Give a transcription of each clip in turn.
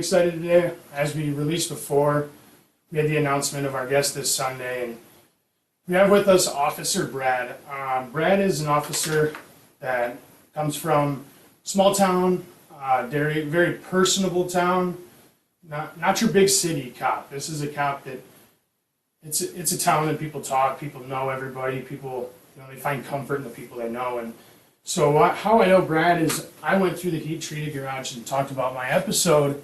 excited today. As we released before, we had the announcement of our guest this Sunday, and we have with us Officer Brad. Brad is an officer that comes from small town, very, very personable town. Not your big city cop. This is a cop that it's a town that people talk, people know everybody, people they find comfort in the people they know. And so how I know Brad is I went through the heat treated garage and talked about my episode,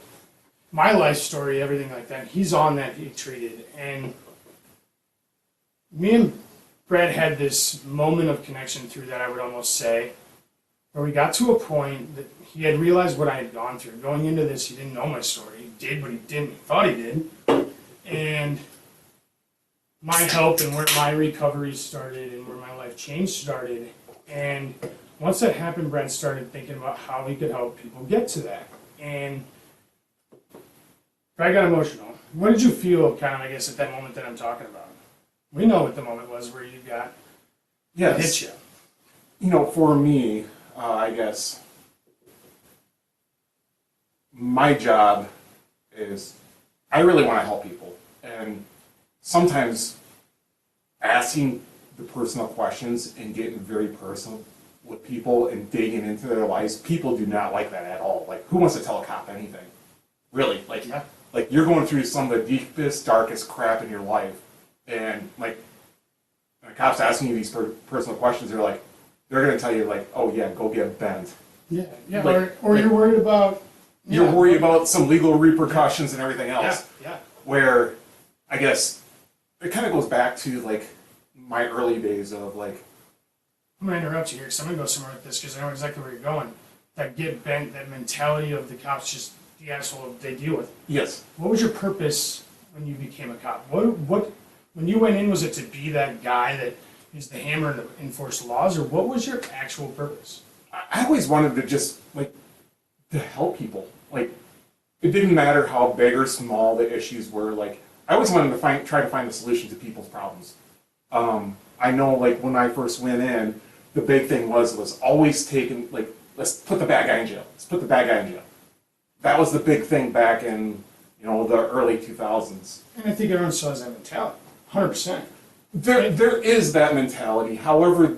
my life story, everything like that. He's on that heat treated, and me and Brad had this moment of connection through that, I would almost say, where we got to a point that he had realized what I had gone through. Going into this, he didn't know my story. He did, but he didn't. He thought he did. And my help and where my recovery started and where my life change started. And once that happened, Brad started thinking about how he could help people get to that. And Brad got emotional. What did you feel, kind of, I guess, at that moment that I'm talking about? We know what the moment was where you got hit you. You know, for me, I guess my job is I really want to help people, and sometimes asking the personal questions and getting very personal with people and digging into their lives, people do not like that at all. Like, who wants to tell a cop anything? Really? Like you're going through some of the deepest, darkest crap in your life, and like when a cop's asking you these personal questions, they're going to tell you like, oh yeah, go get bent. Yeah, Like- or you're worried about... You're worried about some legal repercussions and everything else. Yeah. Where I guess it kind of goes back to like my early days of like, I'm going to interrupt you here because I'm going to go somewhere with this because I know exactly where you're going. That get bent, that mentality of the cops just the asshole they deal with. yes, What was your purpose when you became a cop? What when you went in, was it to be that guy that is the hammer to enforce laws, or what was your actual purpose? I always wanted to just like to help people. Like, it didn't matter how big or small the issues were. Like, I always wanted to try to find a solution to people's problems. I know, like, when I first went in, the big thing was always taking, like, let's put the bad guy in jail. Let's put the bad guy in jail. That was the big thing back in, the early 2000s. And I think everyone still has that mentality, 100%. There is that mentality. However,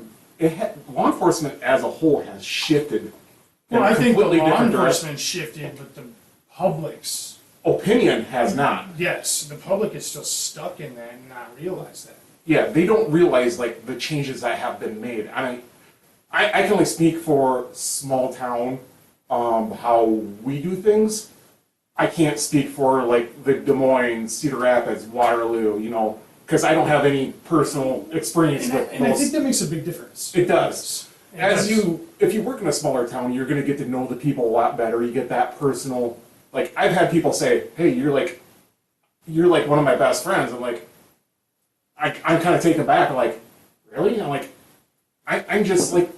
law enforcement as a whole has shifted. Well, in a I think the completely law different direction. enforcement shifted, but the public's, Opinion has not. yes, the public is still stuck in that and not realize that. Yeah, they don't realize like the changes that have been made. I mean, I can only speak for small town, how we do things. I can't speak for like the Des Moines, Cedar Rapids, Waterloo, because I don't have any personal experience with And I think those. that makes a big difference. It does. If you work in a smaller town, you're going to get to know the people a lot better. You get that personal. Like, I've had people say, "Hey, you're like one of my best friends." I'm like, I'm kind of taken back. I'm like, really? I'm like, I'm just like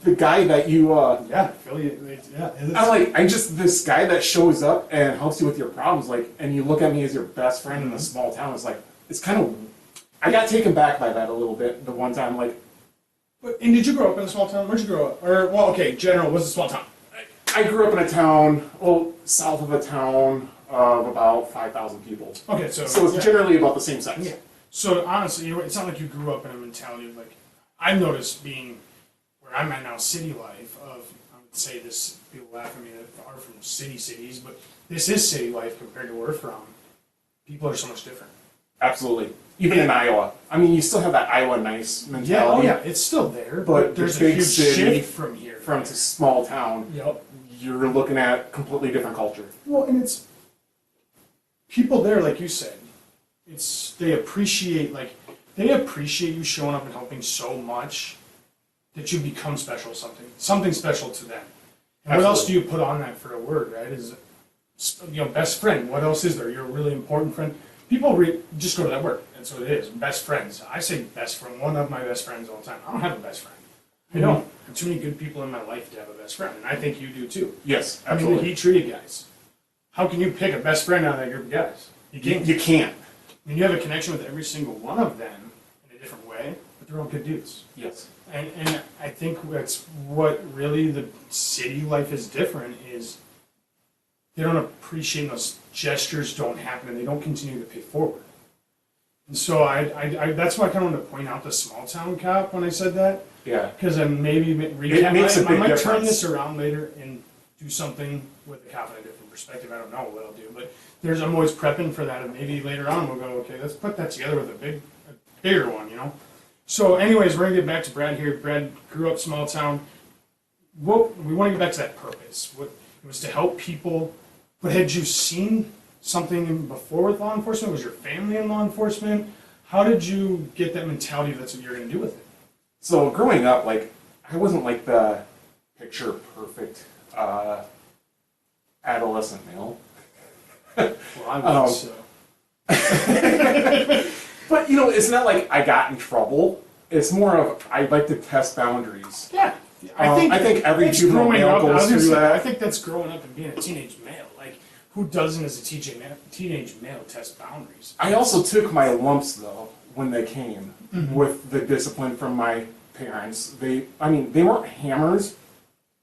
the guy that you. Yeah, Philly, yeah. I'm like, I'm just this guy that shows up and helps you with your problems. Like, and you look at me as your best friend in a small town. It's like, it's kind of. I got taken back by that a little bit the one time. Like, And did you grow up in a small town? Where'd you grow up? Or, well, okay, general, what's a small town? I grew up in a town, south of a town of about 5,000 people. Okay, So it's yeah. generally about the same size. Yeah. So honestly, it's not like you grew up in a mentality of like, I've noticed being where I'm at now, city life, I would say this, people laugh at me that are from cities, but this is city life compared to where we're from. People are so much different. Absolutely. Even in Iowa. I mean, you still have that Iowa nice Yeah, mentality. it's still there, But there's the a big huge city shift from here. From to small town, Yep. you're looking at completely different culture. Well, and it's people there, like you said. They appreciate you showing up and helping so much that you become special, something special to them. And what else do you put on that for a word, right? Is best friend. What else is there? You're a really important friend. People just go to that word. That's what it is. Best friends. I say best friend. One of my best friends all the time. I don't have a best friend. I don't. I have too many good people in my life to have a best friend, and I think you do too. Yes, I mean, the absolutely. heat treated guys. How can you pick a best friend out of that group of guys? You can't. You can't. I mean, you have a connection with every single one of them in a different way, but they're all good dudes. Yes. And I think that's what really the city life is different is they don't appreciate those gestures don't happen and they don't continue to pay forward. And so that's why I kind of wanted to point out the small town cop when I said that, Yeah. because I maybe recap, makes a I big might turn difference. this around later and do something with the cop in a different perspective. I don't know what I'll do, but I'm always prepping for that. And maybe later on we'll go, okay, let's put that together with a bigger one, you know? So anyways, we're gonna get back to Brad here. Brad grew up small town. We want to get back to that purpose. What it was to help people. But had you seen something before with law enforcement? Was your family in law enforcement? How did you get that mentality that that's what you're going to do with it? So growing up, like, I wasn't like the picture perfect adolescent male. Well, I was. But you know, it's not like I got in trouble. It's more of I like to test boundaries. Yeah. I think every that's juvenile growing male up. goes I was gonna through say, that. I think that's growing up and being a teenage male. Like, who doesn't, as a teenage male, test boundaries? I also took my lumps though when they came with the discipline from my parents. They weren't hammers.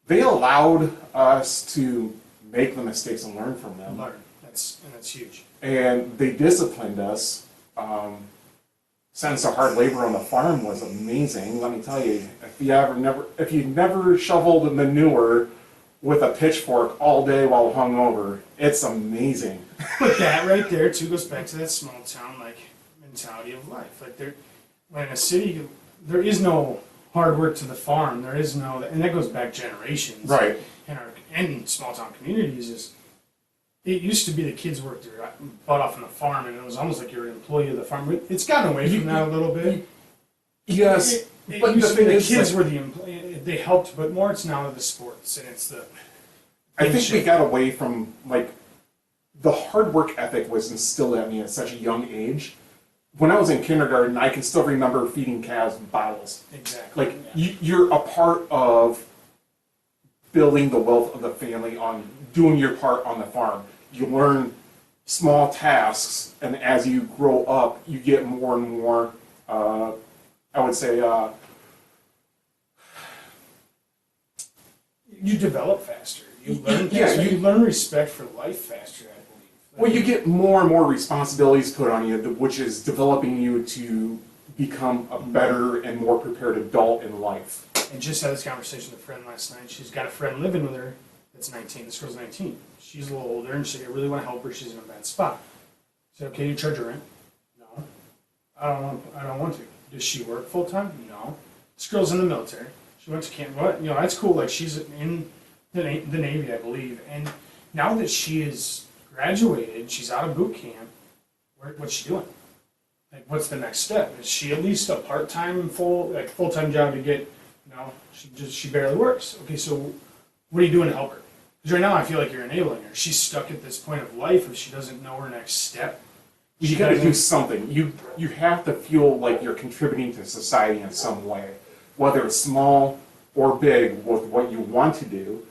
They allowed us to make the mistakes and learn from them. Learn. That's huge. And they disciplined us. Sense of hard labor on the farm was amazing. Let me tell you, if you never shoveled manure with a pitchfork all day while hungover, it's amazing. But that right there too goes back to that small town like mentality of life. Like when in a city, there is no hard work to the farm. There is no, and that goes back generations. Right. And small town communities is. It used to be the kids worked their butt off on the farm, and it was almost like you're an employee of the farm. It's gotten away from that a little bit. Yes, It but used the to be thing the is, kids like, were the they helped, but more it's now the sports and it's the. I think we got away from like the hard work ethic was instilled at me at such a young age. When I was in kindergarten, I can still remember feeding calves bottles. Exactly. Like you're a part of building the wealth of the family on doing your part on the farm. You learn small tasks, and as you grow up, you get more and more. I would say you develop faster. You learn Yeah, faster. you- You learn respect for life faster, I believe. well, you get more and more responsibilities put on you, which is developing you to become a better and more prepared adult in life. And just had this conversation with a friend last night. She's got a friend living with her that's 19. This girl's 19. She's a little older, and she said, I really want to help her. She's in a bad spot. I said, okay, you charge her rent? No. I don't want to. Does she work full time? No. This girl's in the military. She went to camp. What? You know, that's cool. Like, she's in the Navy, I believe. And now that she is graduated, she's out of boot camp, what's she doing? Like, what's the next step? Is she at least a part-time, full-time job to get, you know, she barely works. Okay, so what are you doing to help her? Because right now I feel like you're enabling her. She's stuck at this point of life if she doesn't know her next step. You got to do something. You have to feel like you're contributing to society in some way, whether it's small or big with what you want to do.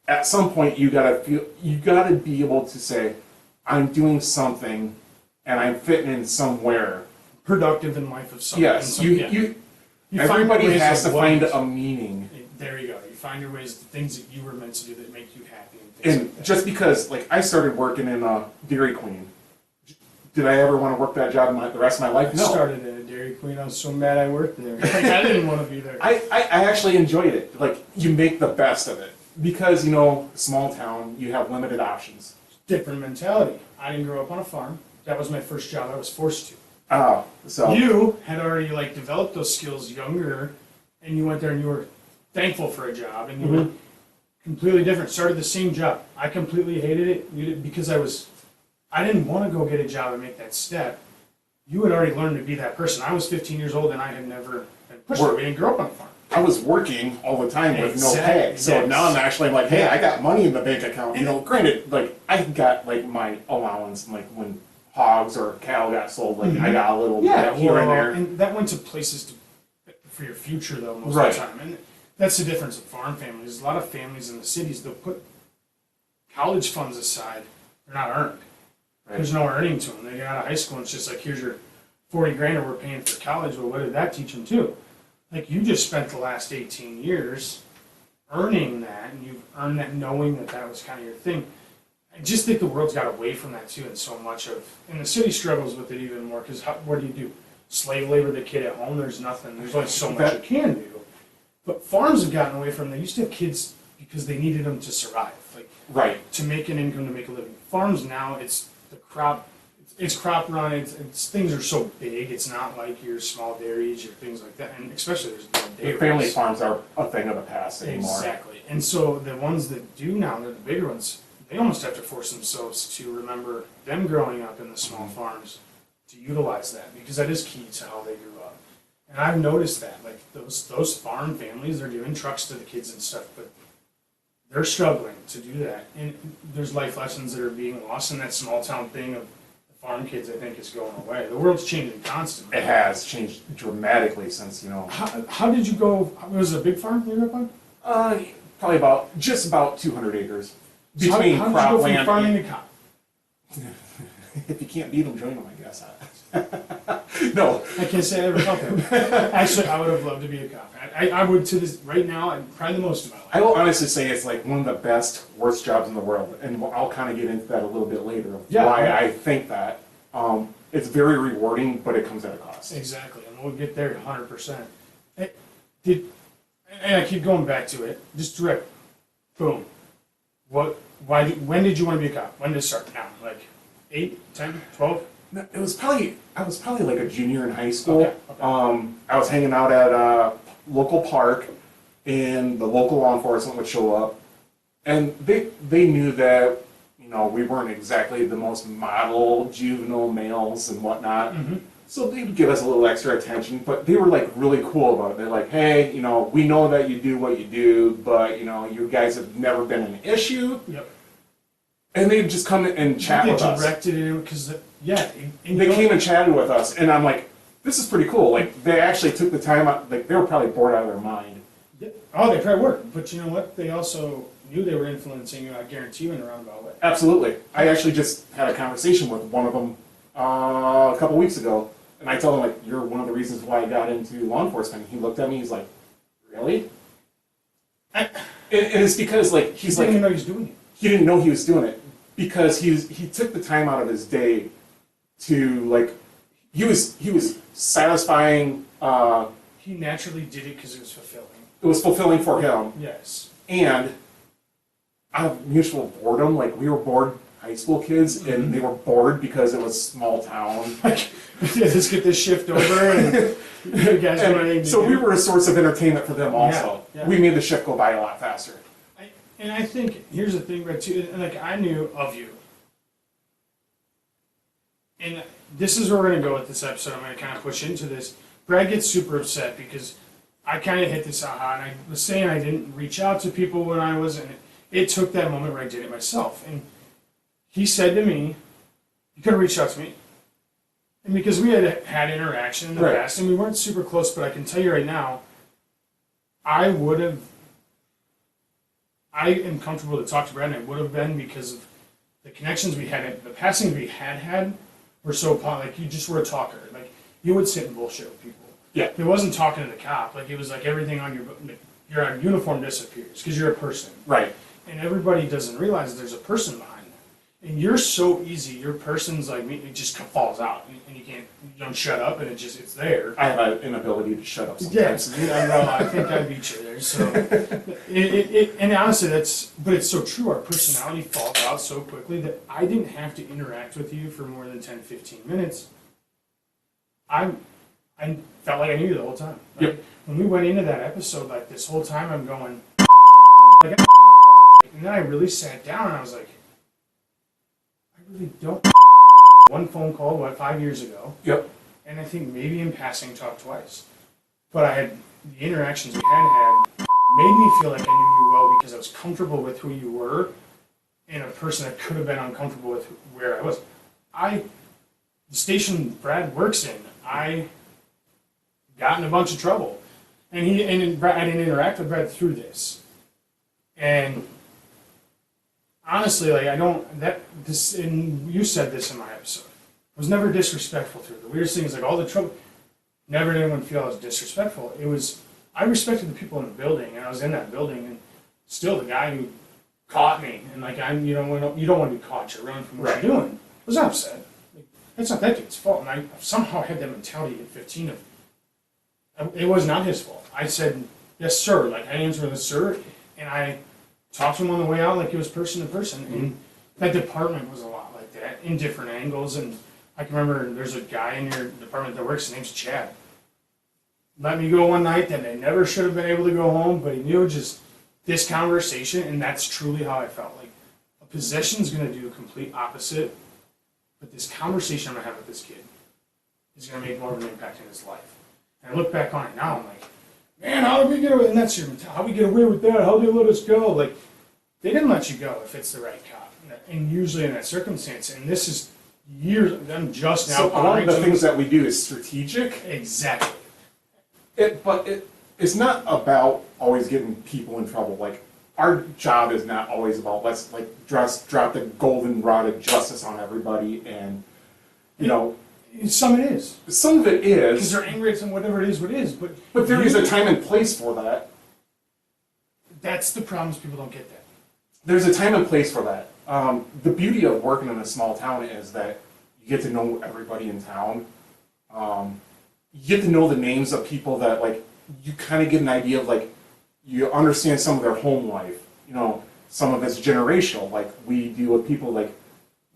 At some point, you got to be able to say, I'm doing something, and I'm fitting in somewhere. Productive in life of something. Yes, You find everybody ways has of to find what- a meaning. There you go. You find your ways, the things that you were meant to do that make you happy. And things like And that. just because, like, I started working in a Dairy Queen, did I ever want to work that job the rest of my life? I No. started at a Dairy Queen. I was so mad I worked there. Like, I didn't want to be there. I actually enjoyed it. Like, you make the best of it. Because, you know, small town, you have limited options. Different mentality. I didn't grow up on a farm. That was my first job. I was forced to. So You had already like developed those skills younger, and you went there and you were thankful for a job, and you were completely different. Started the same job. I completely hated it because I didn't want to go get a job and make that step. You had already learned to be that person. I was 15 years old and I had never been pushed. We didn't grow up on a farm. I was working all the time with no Exactly. pay. So now I'm actually like, hey, I got money in the bank account. You know, granted, like, I got like my allowance, like when hogs or cattle got sold, like I got a little bit here and there. And that went to places for your future though most Right. of the time. And that's the difference of farm families. A lot of families in the cities, they'll put college funds aside. They're not earned. Right. There's no earning to them. They get out of high school and it's just like, here's your 40 grand and we're paying for college. Well, what did that teach them too? Like, you just spent the last 18 years earning that, and you've earned that knowing that that was kind of your thing. I just think the world's got away from that too, and so much of, and the city struggles with it even more, because what do? Slave labor the kid at home, there's nothing, there's only so much you can do. But farms have gotten away from, they used to have kids because they needed them to survive, like, Right. to make an income, to make a living. Farms now, it's the crop, it's crop run, things are so big, it's not like your small dairies or things like that, and especially there's no The dairies. family farms are a thing of the past anymore. Exactly. And so the ones that do now, they're the bigger ones, they almost have to force themselves to remember them growing up in the small farms to utilize that, because that is key to how they grew up. And I've noticed that, like those farm families, they're giving trucks to the kids and stuff, but they're struggling to do that. And there's life lessons that are being lost, in that small town thing of the farm kids, I think, is going away. The world's changing constantly. It has changed dramatically since, you know, How did you go, was it a big farm you grew up on? probably just about 200 acres. So how did you go from cropland farming and- to cop? If you can't beat them, join them, I guess. No, I can't say I ever felt that. Actually, I would have loved to be a cop. I would to this right now. I'm probably the most of my life. I will honestly say it's like one of the best, worst jobs in the world, and I'll kind of get into that a little bit later of Yeah, why yeah. I think that. It's very rewarding, but it comes at a cost. Exactly, and we'll get there 100%. Did and I keep going back to it. Just direct, boom. What? Why? When did you want to be a cop? When did it start? Now, like 8, 10, 12? No, I was probably like a junior in high school. Okay, okay. I was hanging out at a local park, and the local law enforcement would show up, and they knew that, you know, we weren't exactly the most model juvenile males and whatnot. Mm-hmm. So they would give us a little extra attention, but they were like really cool about it. They're like, hey, you know, we know that you do what you do, but you know, you guys have never been an issue. Yep. And they'd just come and chat They with us. directed it because yeah, and They you know- came and chatted with us, and I'm like, this is pretty cool. Like, they actually took the time out, like, they were probably bored out of their mind. Yeah. Oh, they probably were, but you know what? They also knew they were influencing you. I guarantee you in a roundabout way. Absolutely. I actually just had a conversation with one of them a couple weeks ago, and I told him, like, you're one of the reasons why I got into law enforcement. He looked at me, he's like, really? And it's because, like, he's He didn't even like, know he was doing it. he didn't know he was doing it, because he took the time out of his day to, like, he was satisfying, He naturally did it because it was fulfilling. it was fulfilling for him. Yes. And out of mutual boredom, like, we were bored high school kids, and they were bored because it was small town. Like, yeah, let's get this shift over and you guys don't have anything to So do. we were a source of entertainment for them also. Yeah, yeah. We made the shift go by a lot faster. And I think, here's the thing, Brett, too, and like, I knew of you. And this is where we're gonna go with this episode. I'm gonna kind of push into this. Brad gets super upset because I kind of hit this aha, and I was saying I didn't reach out to people when I was, and it took that moment where I did it myself. And he said to me, you could have reached out to me. And because we had had interaction in the Right. past, and we weren't super close, but I can tell you right now, I am comfortable to talk to Brad, and I would have been because of the connections we had, the passings we had were so like you just were a talker. Like you would sit and bullshit with people. Yeah. It wasn't talking to the cop. Like it was like everything on your uniform disappears because you're a person. Right. And everybody doesn't realize there's a person behind that. And you're so easy. Your person's like me. It just falls out, and you don't shut up, and it's there. I have an inability to shut up Yes, sometimes. I know. I think I beat you there. So, and honestly, but it's so true. Our personality falls out so quickly that I didn't have to interact with you for more than 10, 15 minutes. I felt like I knew you the whole time. Like, Yep. When we went into that episode, like this whole time, I'm going, like, and then I really sat down and I was like, I really don't. One phone call, 5 years ago. Yep. And I think maybe in passing talked twice. But I had the interactions we had made me feel like I knew you well because I was comfortable with who you were and a person that could have been uncomfortable with where I was. The station Brad works in, I got in a bunch of trouble. And I didn't interact with Brad through this. And honestly, like and you said this in my episode. I was never disrespectful through it. The weirdest thing is like all the trouble. Never did anyone feel I was disrespectful. I respected the people in the building, and I was in that building, and still the guy who caught me, and like you don't want to be caught. You're running from what you're doing. I was upset. Like, that's not that kid's fault, and I somehow had that mentality at 15 of it was not his fault. I said, yes, sir. Like, I answered with sir, and I talked to him on the way out like it was person to person. And that department was a lot like that in different angles. And I can remember there's a guy in your department that works, his name's Chad. Let me go one night that I never should have been able to go home, but he knew just this conversation, and that's truly how I felt. Like, a possession's going to do complete opposite, but this conversation I'm going to have with this kid is going to make more of an impact in his life. And I look back on it now, I'm like, man, how did we get away? And that's your mentality. How did we get away with that? How did they let us go? Like, they didn't let you go if it's the right cop. And usually in that circumstance, and this is years, I'm just now. So a lot of the things that we do is strategic. Exactly. It's not about always getting people in trouble. Like, our job is not always about let's like drop the golden rod of justice on everybody, and you know. Some it is. Some of it Because is. they're angry at some whatever it is, what it is. But there is a time and place for that. That's the problem is people don't get that. There's a time and place for that. The beauty of working in a small town is that you get to know everybody in town. You get to know the names of people that, like, you kind of get an idea of, like, you understand some of their home life. You know, some of it's generational. Like, we deal with people, like,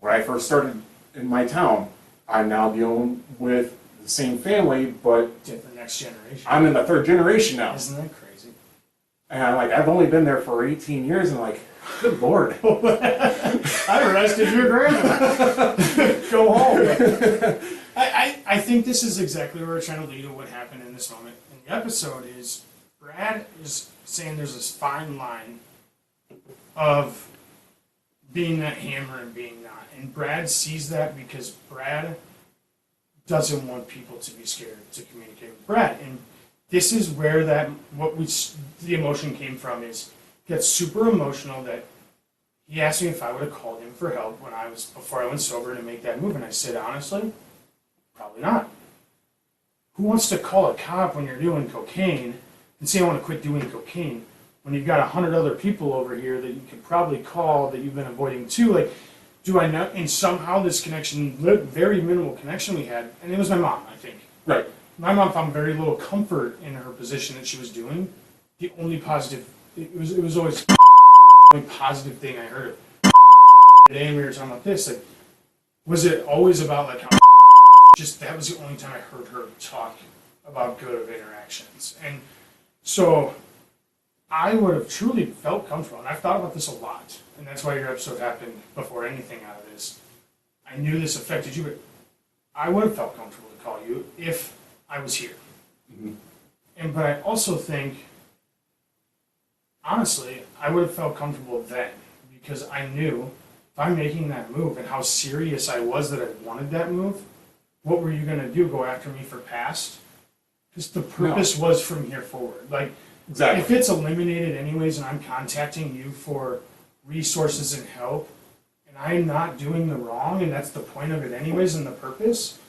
when I first started in my town, I'm now dealing with the same family, but Different next generation. I'm in the third generation now. Isn't that crazy? And I've only been there for 18 years, and like, good Lord. I arrested your grandma. Go home. I think this is exactly where we're trying to lead to what happened in this moment in the episode is Brad is saying there's this fine line of being that hammer and being not. And Brad sees that because Brad doesn't want people to be scared to communicate with Brad. And this is where the emotion came from is gets super emotional that he asked me if I would have called him for help before I went sober to make that move. And I said, honestly, probably not. Who wants to call a cop when you're doing cocaine and say I want to quit doing cocaine when you've got 100 other people over here that you could probably call that you've been avoiding too? Like, do I know? And somehow this connection, very minimal connection we had, and it was my mom, I think. Right. My mom found very little comfort in her position that she was doing. The only positive, it was always the only positive thing I heard. Today we were talking about this. Like, was it always about like how? Just that was the only time I heard her talk about good of interactions, and so I would have truly felt comfortable. And I've thought about this a lot, and that's why your episode happened before anything out of this. I knew this affected you, but I would have felt comfortable to call you if I was here. Mm-hmm. But I also think, honestly, I would have felt comfortable then because I knew if I'm making that move and how serious I was that I wanted that move, what were you going to do? Go after me for past? Because the purpose was from here forward. Like, Exactly. if it's eliminated anyways and I'm contacting you for resources and help, and I'm not doing the wrong, and that's the point of it anyways and the purpose,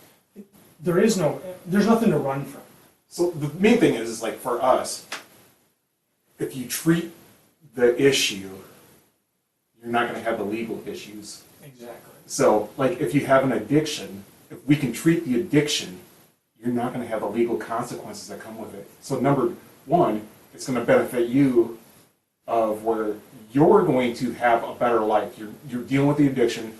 there's nothing to run from. So the main thing is like for us, if you treat the issue, you're not going to have the legal issues. Exactly. So like if you have an addiction, if we can treat the addiction, you're not going to have the legal consequences that come with it. So number one, it's going to benefit you of where you're going to have a better life. You're dealing with the addiction.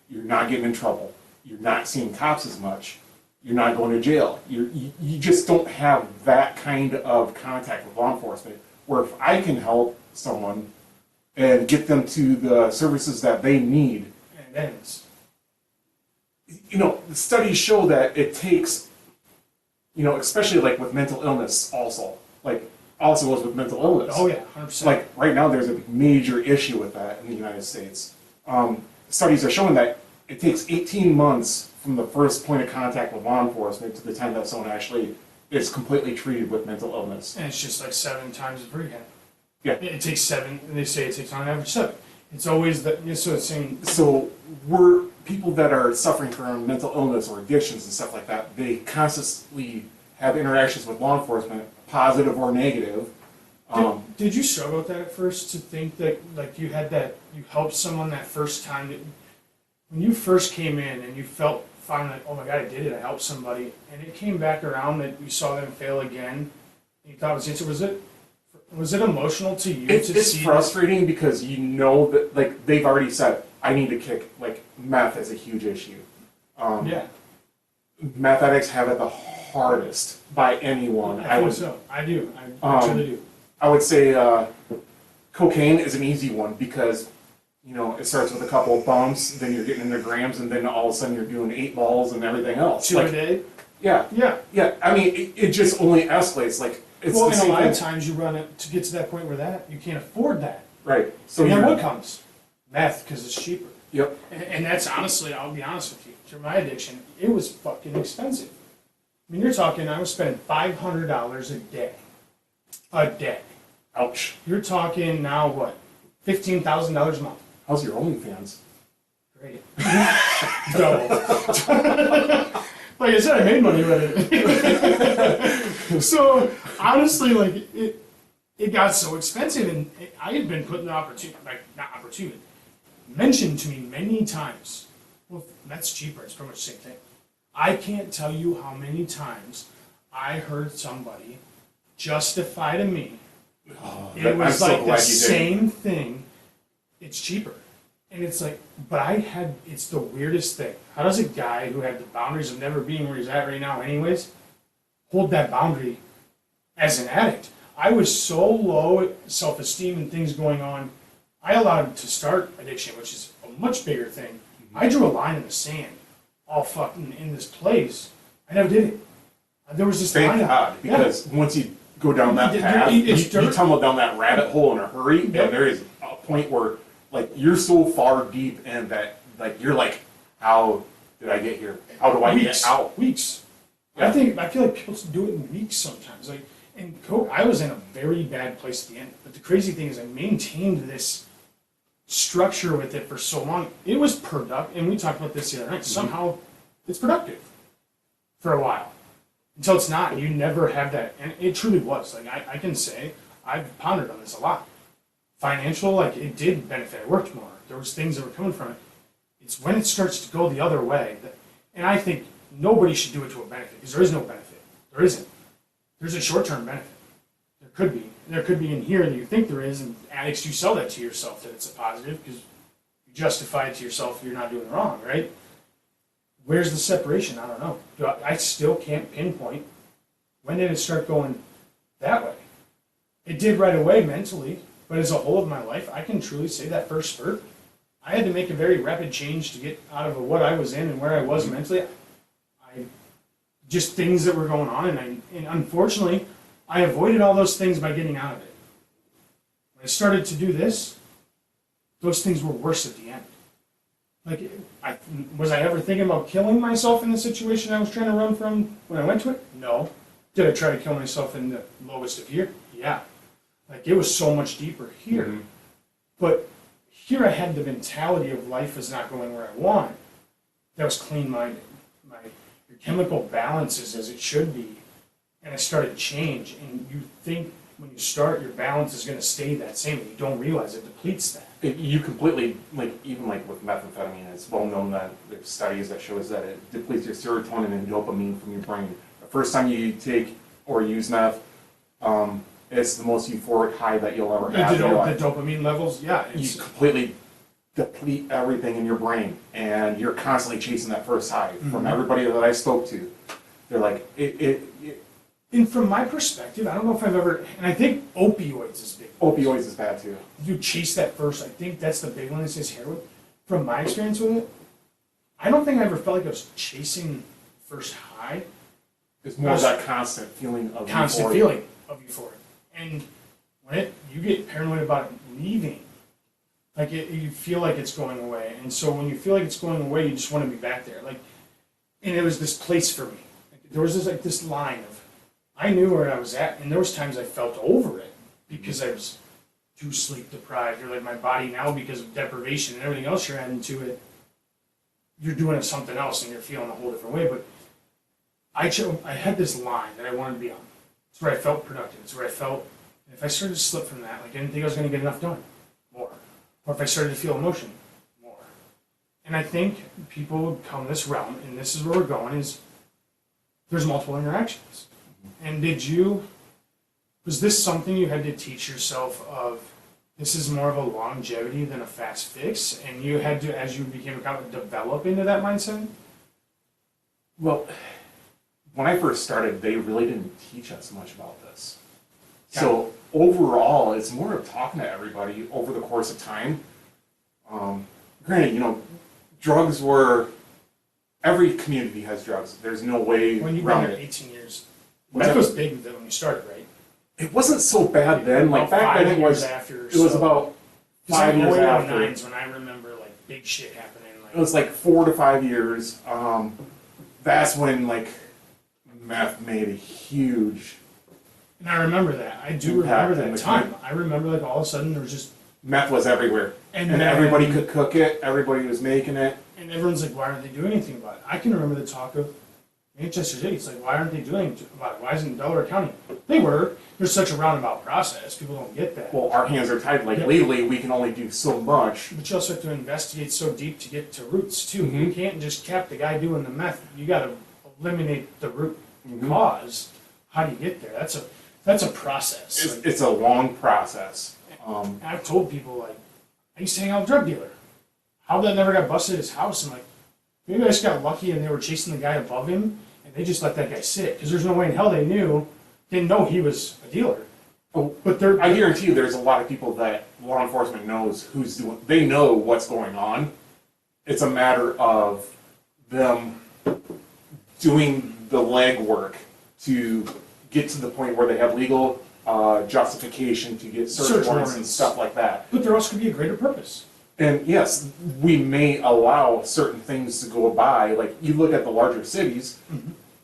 You're not getting in trouble. You're not seeing cops as much. You're not going to jail. You just don't have that kind of contact with law enforcement. Where if I can help someone and get them to the services that they need, And then it's, you know, the studies show that it takes, you know, especially like with mental illness also, like also was with mental illness. oh yeah, 100%. Like right now there's a major issue with that in the United States. Studies are showing that it takes 18 months from the first point of contact with law enforcement to the time that someone actually is completely treated with mental illness. and it's just like 7 times rehab. Yeah. It takes 7, and they say it takes on average 7. It's always that, so it's saying, So we're people that are suffering from mental illness or addictions and stuff like that, they constantly have interactions with law enforcement, positive or negative, Did you struggle with that at first, to think that like you helped someone that first time when you first came in and you felt finally like, oh my God, I did it, I helped somebody, and it came back around that you saw them fail again, and you thought it was the answer, was it emotional to you It's to see frustrating because you know that, like, they've already said, I need to kick, like, meth is a huge issue. Yeah, Meth addicts have it the hardest by anyone. I think so. I do. I truly do. I would say cocaine is an easy one because, you know, it starts with a couple of bumps, then you're getting into grams, and then all of a sudden you're doing 8 balls and everything else. Two a day? Yeah. Yeah. Yeah. I mean, it just only escalates. Like, it's Well, the and a same lot of thing. times you run it to get to that point where you can't afford that. Right. So And then you're, what comes? Meth, because it's cheaper. Yep. And that's honestly, I'll be honest with you, through my addiction, it was fucking expensive. I mean, you're talking, I was spending $500 a day. A day. Ouch. You're talking now what? $15,000 a month. How's your OnlyFans? Great. Double. Like I said, I made money with it. So honestly, like it got so expensive, and I had been put in the mentioned to me many times. Well, that's cheaper. It's pretty much the same thing. I can't tell you how many times I heard somebody justify to me. It was so like the glad you did. same thing. It's cheaper. And it's like, but it's the weirdest thing. How does a guy who had the boundaries of never being where he's at right now anyways, hold that boundary as an addict? I was so low self-esteem and things going on. I allowed him to start addiction, which is a much bigger thing. I drew a line in the sand, all fucking in this place. I never did it. There was this Thank line. God, Yeah. because once you go down that It- path, it's you dirt. tumble down that rabbit hole in a hurry, Yep. and there is a point where, like, you're so far deep in that, like, you're like, how did I get here? How do I Weeks. get out? Weeks. Yeah. I feel like people do it in weeks sometimes. Like, and I was in a very bad place at the end. But the crazy thing is, I maintained this structure with it for so long. It was productive, and we talked about this the other night. Somehow, it's productive for a while until it's not. And you never have that, and it truly was. Like I can say, I've pondered on this a lot. Financial, like it did benefit. I worked more. There was things that were coming from it. It's when it starts to go the other way that, and I think nobody should do it to a benefit because there is no benefit. There isn't. There's a short-term benefit. There could be. There could be in here that you think there is, and addicts, you sell that to yourself that it's a positive because you justify it to yourself you're not doing wrong, right? Where's the separation? I don't know. I still can't pinpoint when did it start going that way. It did right away mentally, but as a whole of my life, I can truly say that first spurt, I had to make a very rapid change to get out of what I was in and where I was mentally. Just things that were going on, and unfortunately, I avoided all those things by getting out of it. When I started to do this, those things were worse at the end. Like, was I ever thinking about killing myself in the situation I was trying to run from when I went to it? No. Did I try to kill myself in the lowest of here? Yeah. Like, it was so much deeper here. Mm-hmm. But here I had the mentality of life is not going where I want. That was clean-minded. Your chemical balance is as it should be. And I started to change. And you think when you start, your balance is going to stay that same. And you don't realize it depletes that. You completely, like, even like with methamphetamine, it's well known that there's studies that shows that it depletes your serotonin and dopamine from your brain. The first time you take or use meth, it's the most euphoric high that you'll ever have in your The life. dopamine levels, yeah. You completely deplete everything in your brain, and you're constantly chasing that first high. From everybody that I spoke to, they're like, And from my perspective, I don't know if I've ever, and I think opioids is big. opioids is bad too. You chase that first. I think that's the big one that says heroin. From my experience with it, I don't think I ever felt like I was chasing first high. It's more of that constant feeling of Constant euphoria. feeling of euphoria. And when you get paranoid about it leaving, like you feel like it's going away. And so when you feel like it's going away, you just want to be back there. Like, and it was this place for me. Like, there was this line of, I knew where I was at, and there was times I felt over it because I was too sleep deprived, or like my body now because of deprivation and everything else you're adding to it, you're doing it something else and you're feeling a whole different way. But I had this line that I wanted to be on. It's where I felt productive. It's where I felt If I started to slip from that, like I didn't think I was going to get enough done, more. Or if I started to feel emotion, more. And I think people would come this realm, and this is where we're going, is there's multiple interactions. And was this something you had to teach yourself of, this is more of a longevity than a fast fix, and you had to, as you became a cop, develop into that mindset? Well, when I first started, they really didn't teach us much about this. So overall, it's more of talking to everybody over the course of time. Granted, drugs were, every community has drugs. There's no way When you've been around there it. 18 years, What's that that? was big with it when you started, right? It wasn't so bad then. Like About back then, 5 it was. years after, It was so- about It's 5 like years 08, after. 09's when I remember like big shit happening. It was like 4 to 5 years. That's when like meth made a huge. And I remember that. I do Impact remember in that the time. I remember like all of a sudden there was just, Meth was everywhere, And and then- everybody could cook it. Everybody was making it. and everyone's like, why aren't they doing anything about it? I can remember the talk of Manchester City. It's like, why aren't they doing anything about it? Why isn't Delaware County? They were. There's such a roundabout process. People don't get that. Well, our hands are tied. Like Yeah. legally, we can only do so much. But you also have to investigate so deep to get to roots too. Mhm. You can't just cap the guy doing the meth. You got to eliminate the root Mhm. cause. How do you get there? That's a process. Like, It's a long process. and I've told people like, I used to hang out with a drug dealer. How that never got busted at his house? I'm like, maybe I just got lucky and they were chasing the guy above him and they just let that guy sit because there's no way in hell they didn't know he was a dealer. Oh, But they're I guarantee you, there's a lot of people that law enforcement knows who's doing. They know what's going on. It's a matter of them doing the legwork to get to the point where they have legal justification to get search Search warrants and warrants. stuff like that. but there also could be a greater purpose. And yes, we may allow certain things to go by. Like you look at the larger cities,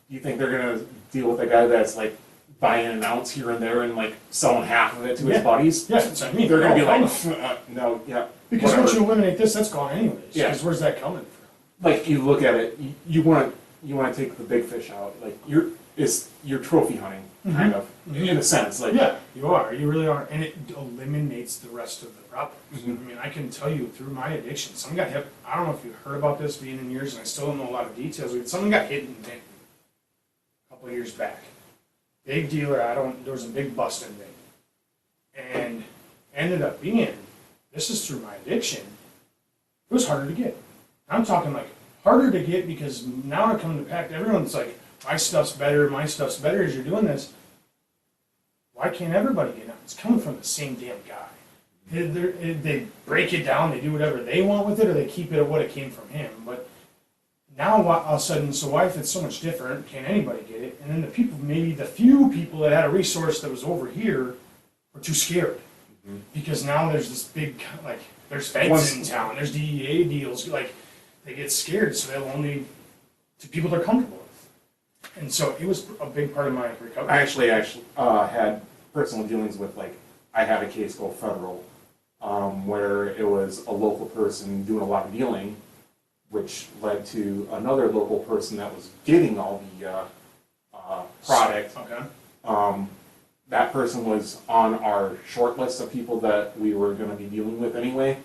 you think they're gonna deal with a guy that's like buying an ounce here and there and like selling half of it to his Yeah. buddies. Yeah, that's what I mean. They're gonna be Oh, like, hell no. no, yeah. Because whatever." once you eliminate this, that's gone anyways. Yeah. Because where's that coming from? Like you look at it, you want to take the big fish out. Like you're trophy hunting, kind of, in a sense. Like Yeah, you are. You really are. And it eliminates the rest of the problems. Mhm. I mean, I can tell you through my addiction, someone got hit. I don't know if you've heard about this being in yours, and I still don't know a lot of details. But someone got hit in Denton a couple of years back. Big dealer, there was a big bust in Denton. And ended up being, this is through my addiction, it was harder to get. I'm talking like harder to get because now I come to pack, everyone's like, my stuff's better as you're doing this. Why can't everybody get out? It's coming from the same damn guy. They break it down, they do whatever they want with it, or they keep it at what it came from him. But now all of a sudden, so why if it's so much different, can anybody get it? And then the people, maybe the few people that had a resource that was over here were too scared. Because now there's this big, like, there's feds Once- in town, there's DEA deals, like, they get scared, so they'll only, to people they're comfortable with. And so it was a big part of my recovery. I actually had personal dealings with like I had a case go federal where it was a local person doing a lot of dealing, which led to another local person that was getting all the product. Okay. That person was on our short list of people that we were going to be dealing with anyway.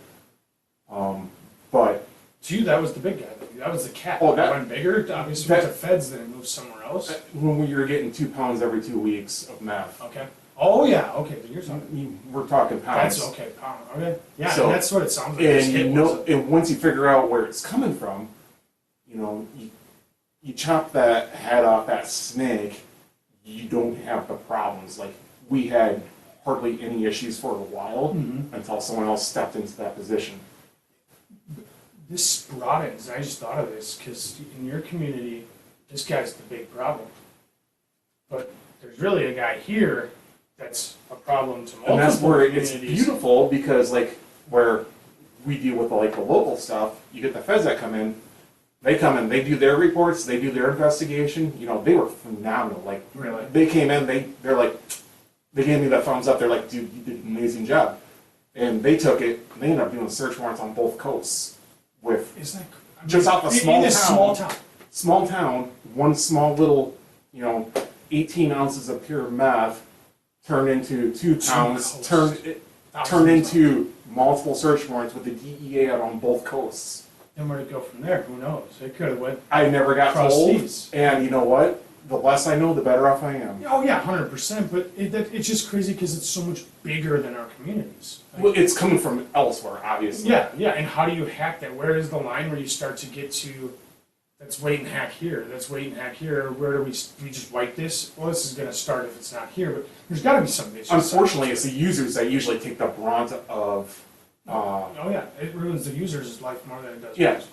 But To you, that was the big guy. That was the cat. Oh, that- It went bigger. Obviously, that- with the feds, then it moved somewhere else. when we were getting 2 pounds every 2 weeks of meth, Okay. Oh yeah. Okay. Then you're talking. we're talking pounds. That's okay. Pound. Okay. Yeah. So- and that's what it sounds like. This And hit you was know, and once you figure out where it's coming from, you chop that head off that snake, you don't have the problems. Like we had hardly any issues for a while until someone else stepped into that position. this broadens. I just thought of this because in your community, this guy's the big problem. But there's really a guy here that's a problem to multiple And that's where it's communities. beautiful because like where we deal with like the local stuff, you get the feds that come in, they come in, they do their reports, they do their investigation. They were phenomenal. Like Really? they came in, they're like, they gave me that thumbs up. They're like, dude, you did an amazing job. And they took it, and they ended up doing search warrants on both coasts with Isn't that I mean, just off a in small this town. small town? Small town, one small little, 18 ounces of pure meth turned into 2 towns, coasts. turned Thousands into multiple search warrants with the DEA out on both coasts. And where to go from there? Who knows? It could have went. I never got Across told, seas. and you know what? The less I know, the better off I am. Oh yeah, 100%. But it's just crazy because it's so much bigger than our communities. Like, Well, it's coming from elsewhere, obviously. yeah. And how do you hack that? Where is the line where you start to get to? Let's wait and hack here. Let's wait and hack here. Where do we just wipe this? Well, this is going to start if it's not here. But there's got to be some issues. Unfortunately, it's the users that usually take the brunt of. Oh yeah, it ruins the user's life more than it does. Yeah. ours.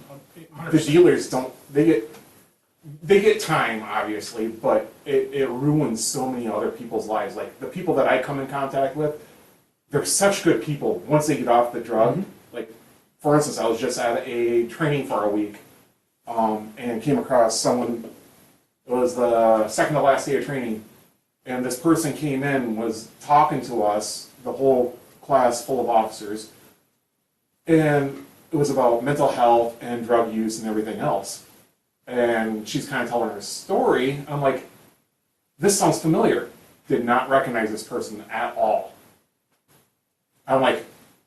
100%. The dealers don't. They get time, obviously, but it ruins so many other people's lives. Like the people that I come in contact with, they're such good people once they get off the drug. Mm-hmm. Like, for instance, I was just at a training for a week, and came across someone. It was the second to last day of training, and this person came in, was talking to us, the whole class full of officers, and it was about mental health and drug use and everything else. And she's kind of telling her story. I'm like, this sounds familiar. Did not recognize this person at all. I'm like,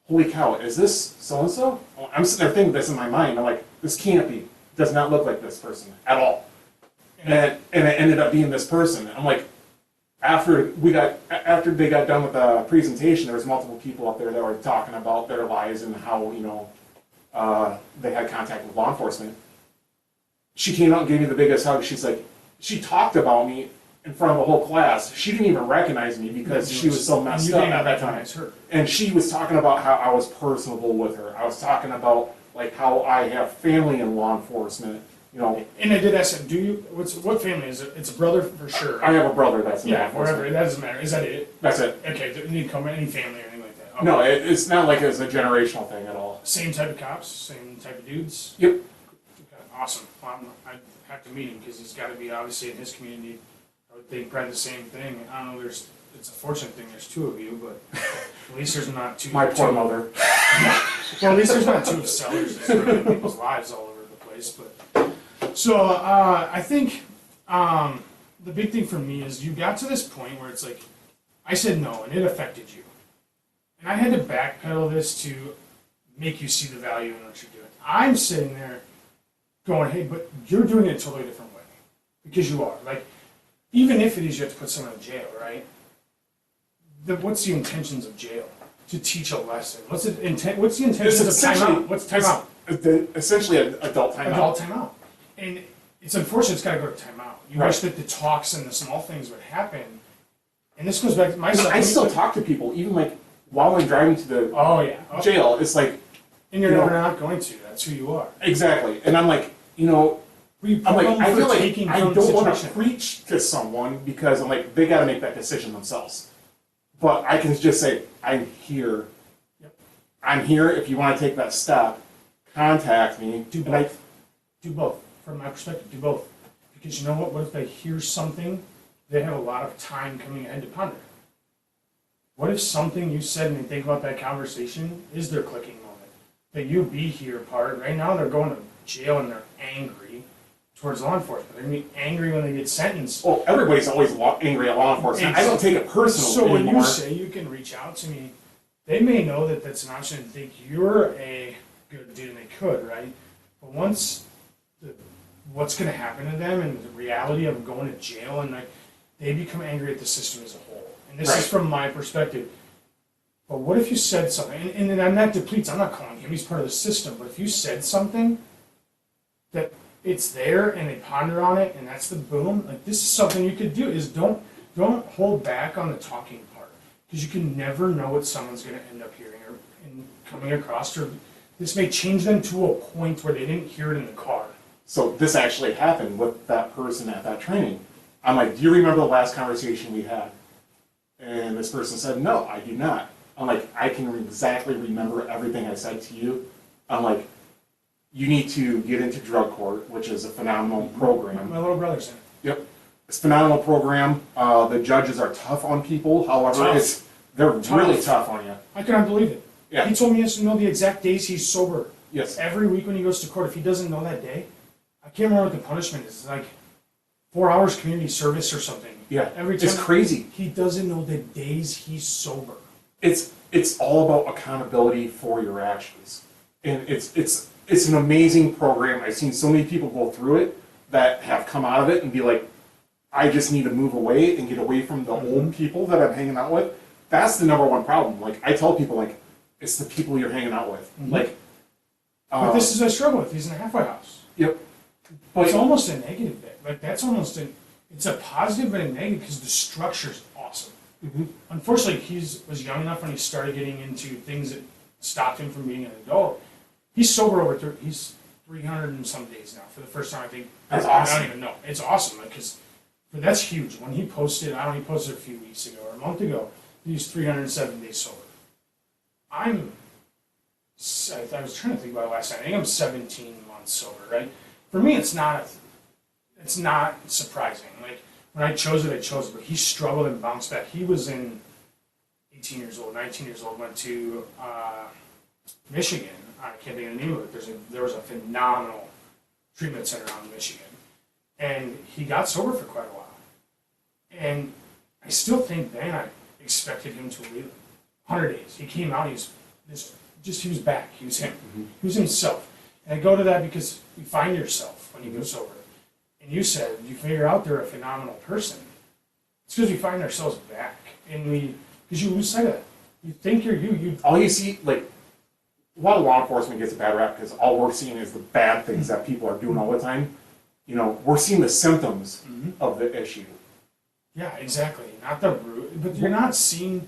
holy cow, is this so-and-so? I'm sitting there thinking this in my mind. I'm like, this can't be. Does not look like this person at all. And it ended up being this person. I'm like, after they got done with the presentation, there was multiple people up there that were talking about their lives and how, they had contact with law enforcement. She came out and gave me the biggest hug. She's like, she talked about me in front of the whole class. She didn't even recognize me because she was so messed you up didn't at that time. recognize her. And she was talking about how I was personable with her. I was talking about like how I have family in law enforcement. And I did ask him, what family is it? It's a brother for sure. I have a brother that's in law Yeah, enforcement. wherever, that doesn't matter. Is that it? That's it. Okay, do you need to come any family or anything like that? Okay. No, it's not like it's a generational thing at all. Same type of cops, same type of dudes? Yep. Okay, awesome. Well, I have to meet him because he's got to be obviously in his community. I would think probably the same thing. I don't know, it's a fortunate thing there's 2 of you, but at least there's not 2. My poor mother. Well, at least there's not 2 sellers that's ruining people's lives all over the place. But so I think the big thing for me is you got to this point where it's like I said no and it affected you, and I had to backpedal this to make you see the value in what you're doing. I'm sitting there going, hey, but you're doing it a totally different way because you are like, even if it is you have to put someone in jail, right? What's the intentions of jail? To teach a lesson. What's the intentions of timeout? What's timeout? Essentially, adult timeout. Adult timeout. And it's unfortunate it's got to go to timeout. You Right. wish that the talks and the small things would happen. And this goes back to myself. I still talk to people, even like while I'm driving to the Oh yeah. Oh, jail. It's like, and you're you know- never not going to. That's who you are. exactly. And I'm like, We I'm like, problem I for feel like taking I from don't want to situation. preach to someone because I'm like, they got to make that decision themselves. But I can just say, I'm here. Yep. I'm here. If you want to take that step, contact me. Do And I- both. Do both. From my perspective, do both. Because you know what? What if they hear something? They have a lot of time coming ahead to ponder. What if something you said and they think about that conversation is their clicking moment? That you be here part. Right now they're going to jail and they're angry towards law enforcement. They're going to be angry when they get sentenced. Well, everybody's always angry at law enforcement. I don't take it personally So when anymore. you say you can reach out to me, they may know that that's an option and think you're a good dude, and they could, right? But once what's going to happen to them and the reality of going to jail, and like they become angry at the system as a whole. And this Right. is from my perspective. But what if you said something, and I'm not depletes, I'm not calling him, he's part of the system, but if you said something that it's there and they ponder on it and that's the boom, like this is something you could do, is don't hold back on the talking part. Because you can never know what someone's going to end up hearing or coming across, or this may change them to a point where they didn't hear it in the car. So this actually happened with that person at that training. I'm like, do you remember the last conversation we had? And this person said, no, I do not. I'm like, I can exactly remember everything I said to you. I'm like, you need to get into drug court, which is a phenomenal program. My little brother's in it. Yep. It's a phenomenal program. The judges are tough on people. However, Tough. they're Tough. really tough on you. I cannot believe it. Yeah. He told me he has to know the exact days he's sober. Yes. Every week when he goes to court, if he doesn't know that day, I can't remember what the punishment is. It's like 4 hours community service or something. Yeah, Every time it's crazy. he doesn't know the days he's sober. It's all about accountability for your actions, and it's an amazing program. I've seen so many people go through it that have come out of it and be like, I just need to move away and get away from the old people that I'm hanging out with. That's the number one problem. Like I tell people, like it's the people you're hanging out with. Like, But this is what I struggle with. He's in a halfway house. yep. It's But almost a negative bit. Like that's almost it's a positive but a negative because the structure's awesome. Unfortunately, he was young enough when he started getting into things that stopped him from being an adult. He's sober he's 300 and some days now for the first time I think. That's I awesome. don't even know. It's awesome because but that's huge. When he posted, he posted a few weeks ago or a month ago, he's 307 days sober. I was trying to think about it last night. I think I'm 17 months sober, right? For me, it's not surprising. Like when I chose it, but he struggled and bounced back. He was in 18 years old, 19 years old, went to Michigan. I can't think of the name of it. There was a phenomenal treatment center out in Michigan. And he got sober for quite a while. And I still think then I expected him to leave 100 days. He came out, he was back. He was him. He was himself. And I go to that because you find yourself when you go sober. And you said, you figure out they're a phenomenal person. It's because we find ourselves back. And because you lose sight of that. You think you're you. all you see, like, a lot of law enforcement gets a bad rap because all we're seeing is the bad things that people are doing all the time. You know, we're seeing the symptoms of the issue. Yeah, exactly. Not the root, but you're not seeing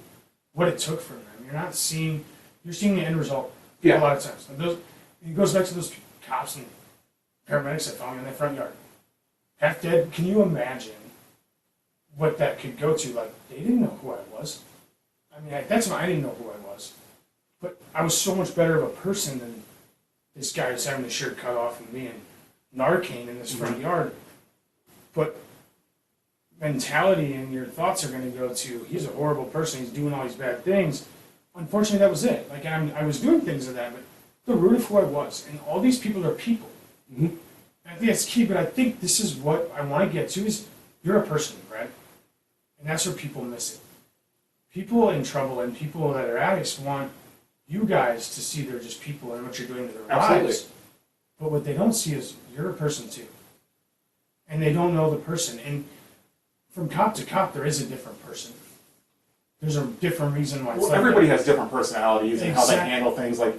what it took from them. You're seeing the end result. Yeah. A lot of times. And it goes back to those cops and paramedics that found me in their front yard. Half dead. Can you imagine what that could go to? Like, they didn't know who I was. I mean, that's why I didn't know who I was. But I was so much better of a person than this guy who's having his shirt cut off and me and Narcan in this front yard. But mentality and your thoughts are going to go to, he's a horrible person, he's doing all these bad things. Unfortunately, that was it. Like, I was doing things of that, but the root of who I was. And all these people are people. And I think that's key, but I think this is what I want to get to is you're a person, Brad. And that's where people miss it. People in trouble and people that are addicts want you guys to see they're just people and what you're doing to their Absolutely. lives. But what they don't see is you're a person too. And they don't know the person. And from cop to cop, there is a different person. There's a different reason why it's Well, like everybody that. has different personalities and how they Exactly. handle things. Like,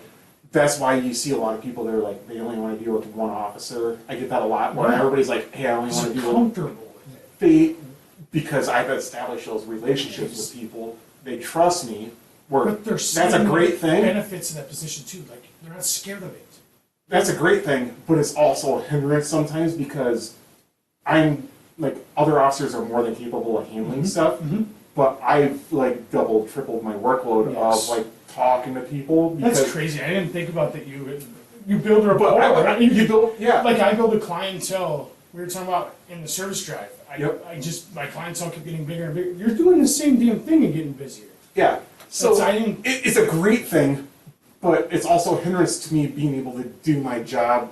that's why you see a lot of people that are like, they only want to deal with one officer. I get that a lot, where Yeah. everybody's like, hey, I only want They're to deal with comfortable with it. they, because I've established those relationships with people, they trust me. Where But they're that's a seeing great the thing. benefits of that position too. Like, they're not scared of it. That's a great thing, but it's also a hindrance sometimes because I'm like other officers are more than capable of handling stuff, but I've like doubled, tripled my workload Yes. of like talking to people because That's crazy. I didn't think about that. You build rapport. But right? you build, yeah. Like I build a clientele. We were talking about in the service drive. Yep. My clientele kept getting bigger and bigger. You're doing the same damn thing and getting busier. Yeah. So That's- I didn't- it's a great thing, but it's also a hindrance to me being able to do my job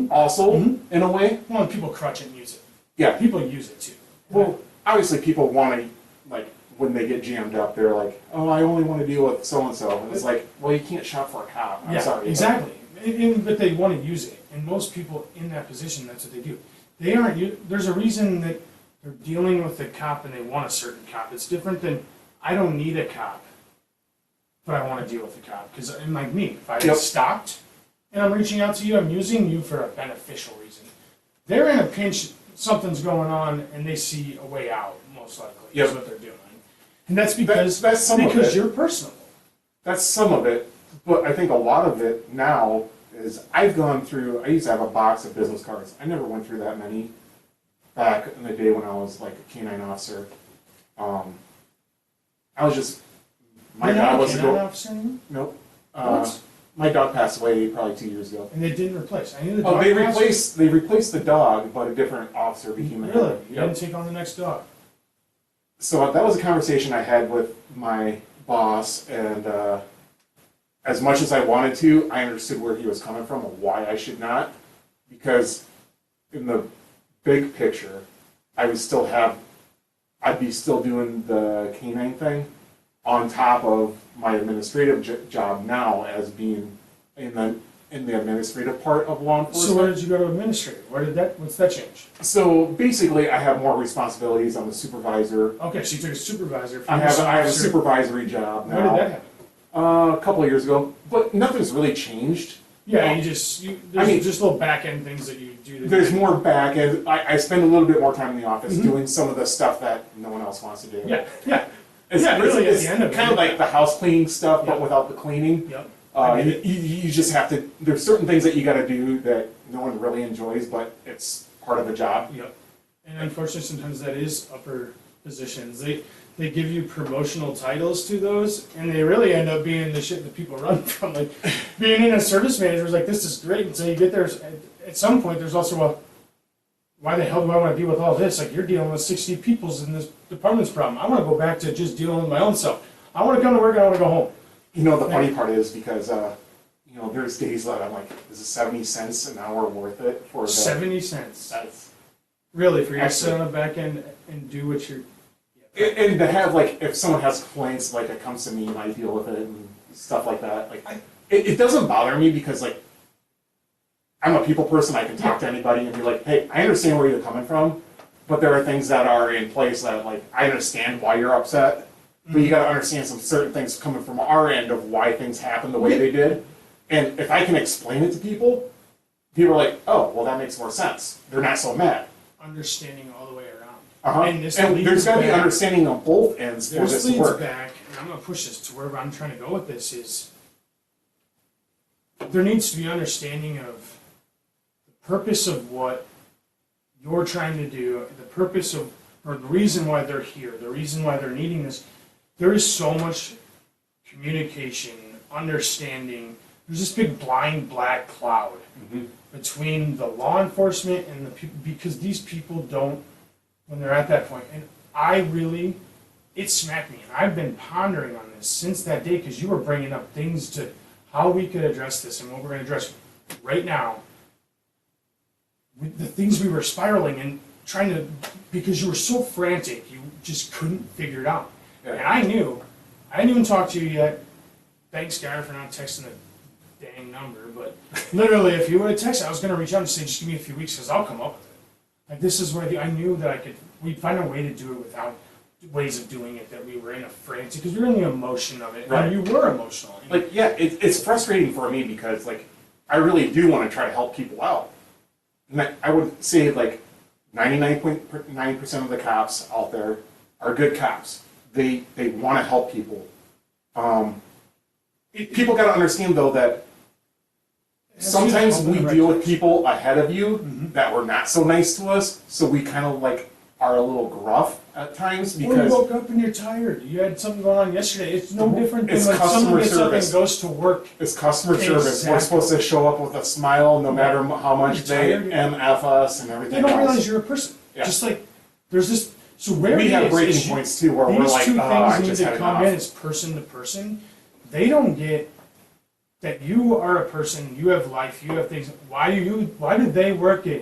also in a way. Well, and people crutch it and use it. Yeah. People use it too. Well, obviously people want to, like, when they get jammed up, they're like, oh, I only want to deal with so-and-so. And it's like, well, you can't shop for a cop. I'm Yeah, sorry. exactly. But they want to use it. And most people in that position, that's what they do. They aren't, there's a reason that they're dealing with a cop and they want a certain cop. It's different than, I don't need a cop, but I want to deal with a cop. Because, and like me, if I Yep. stopped and I'm reaching out to you, I'm using you for a beneficial reason. They're in a pinch, something's going on, and they see a way out, most likely, Yep. is what they're doing. And that's because, That's some of because it. you're personable. That's some of it, but I think a lot of it now is I've gone through, I used to have a box of business cards. I never went through that many back in the day when I was like a canine officer. I was just, my You're not job a was to canine go, officer anymore? nope. What? My dog passed away probably 2 years ago. And they didn't replace. I knew the Oh, dog passed. they replaced the dog, but a different officer became the head. Really? You Yep. didn't take on the next dog? So that was a conversation I had with my boss, and as much as I wanted to, I understood where he was coming from and why I should not, because in the big picture, I'd be still doing the canine thing on top of my administrative job now as being in the administrative part of law enforcement. So where did you go to administrative? What's that change? So basically, I have more responsibilities. I'm a supervisor. Okay, so you took a supervisor. From I have a officer. supervisory job When now. did that happen? A couple of years ago, but nothing's really changed. Yeah, Um, there's just little back end things that you do. There's more back end. I spend a little bit more time in the office doing some of the stuff that no one else wants to do. Yeah, yeah, It's, Yeah, really, it's, at the end of it, kind of yeah. like the house cleaning stuff, but Yeah. without the cleaning. yep. I get You just have to. There's certain things that you got to do that no one really enjoys, but it's part of the job. Yep. And unfortunately, sometimes that is upper positions. They give you promotional titles to those, and they really end up being the shit that people run from. Like being in a service manager is like, this is great until you get there. At some point, there's also a, why the hell do I want to deal with all this? Like you're dealing with 60 people's in this department's problem. I want to go back to just dealing with my own self. I want to come to work and I want to go home. You know, the funny part is because there's days that I'm like, is it 70 cents an hour worth it for the 70 cents. That's Really, for you to sit Actually- on the back end and do what you're. and to have like if someone has complaints, like it comes to me and I deal with it and stuff like that. Like it doesn't bother me because like I'm a people person. I can talk to anybody and be like, hey, I understand where you're coming from, but there are things that are in place that like I understand why you're upset, but you got to understand some certain things coming from our end of why things happen the way they did. And if I can explain it to people, people are like, oh, well, that makes more sense. They're not so mad. Understanding all the way around. Uh-huh. And this And leads there's got to be back- understanding on both ends for This this to leads work. back, and I'm gonna push this to where I'm trying to go with this is there needs to be understanding of the purpose of what you're trying to do, the purpose of, or the reason why they're here, the reason why they're needing this. There is so much communication, understanding. There's this big blind black cloud between the law enforcement and the people, because these people don't, when they're at that point. And it smacked me. And I've been pondering on this since that day because you were bringing up things to how we could address this and what we're going to address right now. With the things we were spiraling and trying to, because you were so frantic, you just couldn't figure it out. Yeah. And I hadn't even talked to you yet. Thanks, Guy, for not texting the dang number. But literally, if you would have texted, I was going to reach out and say, just give me a few weeks because I'll come up with it. Like, this is where I knew that we'd find a way to do it without ways of doing it, that we were in a frenzy, because we were in the emotion of it. Right. And you were emotional. Like, yeah, it's frustrating for me because, like, I really do want to try to help people out. And I would say, like, 99.9% of the cops out there are good cops. They want to help people. People got to understand, though, that sometimes we deal with people ahead of you that were not so nice to us, so we kind of, like, are a little gruff at times Or you because woke up and you're tired. You had something going on yesterday. It's no different than It's when someone customer gets up and service. goes to work. it's customer service. We're Exactly. supposed to show up with a smile no matter how much they You're tired. MF us and everything They don't else. realize you're a person. Yeah. Just like there's this. So where We it have is breaking you- points too, where we're these like, two oh, I things need just to had come enough. in as person to person. They don't get that you are a person. You have life. You have things. Why do they work at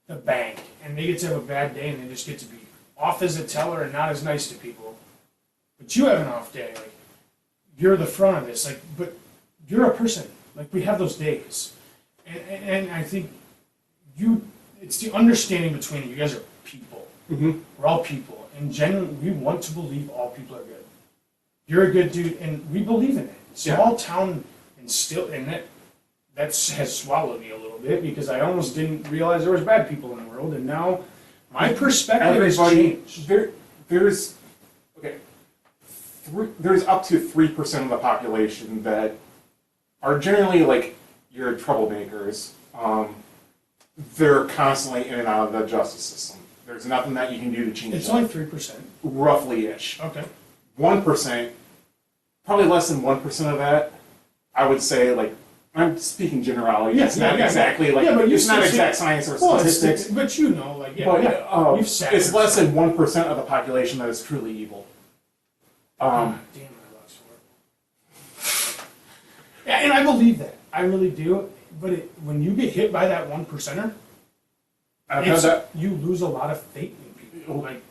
the bank and they get to have a bad day and they just get to be off as a teller and not as nice to people? But you have an off day. Like you're the front of this. Like, but you're a person. Like we have those days, and I think it's the understanding between you guys are people. Mhm. We're all people, and genuinely, we want to believe all people are good. You're a good dude, and we believe in it. Small town, and that has swallowed me a little bit because I almost didn't realize there was bad people in the world, and now my perspective has Everybody, changed. there's up to 3% of the population that are generally like your troublemakers. They're constantly in and out of the justice system. There's nothing that you can do to change It's that. only 3%. Roughly-ish. Okay. 1%, probably less than 1% of that, I would say, like, I'm speaking generalities. It's not exactly like, but you it's not still exact see- science or Well, statistics, but you know, like but you've sat it's there. less than 1% of the population that is truly evil. Damn, I lost work. Yeah, and I believe that. I really do. But when you get hit by that 1%er, I've had that. You lose a lot of faith in people. Like,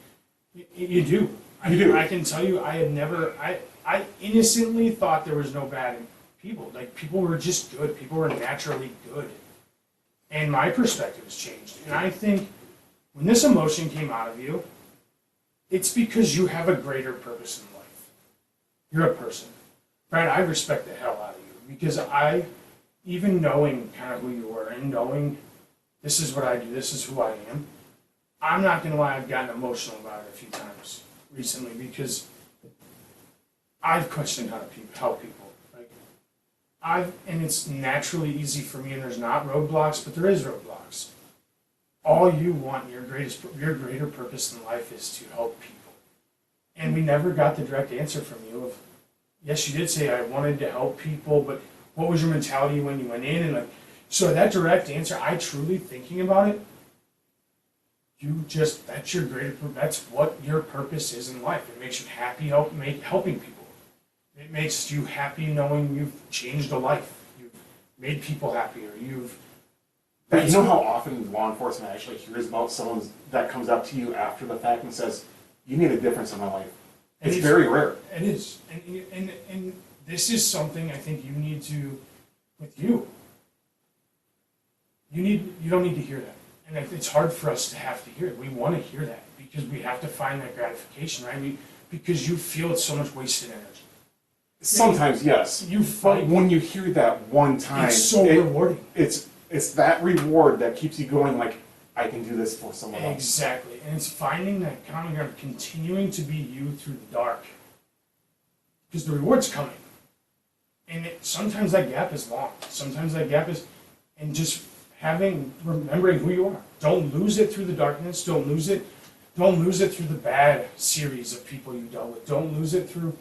you do. You do. I can tell you, I innocently thought there was no bad in people. Like, people were just good. People were naturally good. And my perspective has changed. And I think when this emotion came out of you, it's because you have a greater purpose in life. You're a person. Brad, I respect the hell out of you because even knowing kind of who you were and knowing this is what I do, this is who I am, I'm not going to lie, I've gotten emotional about it a few times recently because I've questioned how to help people. Like, and it's naturally easy for me, and there's not roadblocks, but there is roadblocks. All you want, your greater purpose in life is to help people. And we never got the direct answer from you of, yes, you did say I wanted to help people, but what was your mentality when you went in? And like, so that direct answer, I truly thinking about it, that's what your purpose is in life. It makes you happy helping people. It makes you happy knowing you've changed a life. You've made people happier. But you know how often law enforcement actually hears about someone that comes up to you after the fact and says, "You made a difference in my life." It's very rare. It is, and this is something I think you need to, with you. You don't need to hear that, and it's hard for us to have to hear it. We want to hear that because we have to find that gratification, right? Because you feel it's so much wasted energy. Sometimes, yes. But when you hear that one time, it's so rewarding. It's that reward that keeps you going. Like, I can do this for someone else. Exactly, and it's finding that common ground, continuing to be you through the dark, because the reward's coming. And sometimes that gap is long. Sometimes that gap is, and just remembering who you are. Don't lose it through the darkness. Don't lose it through the bad series of people you dealt with. Don't lose it through.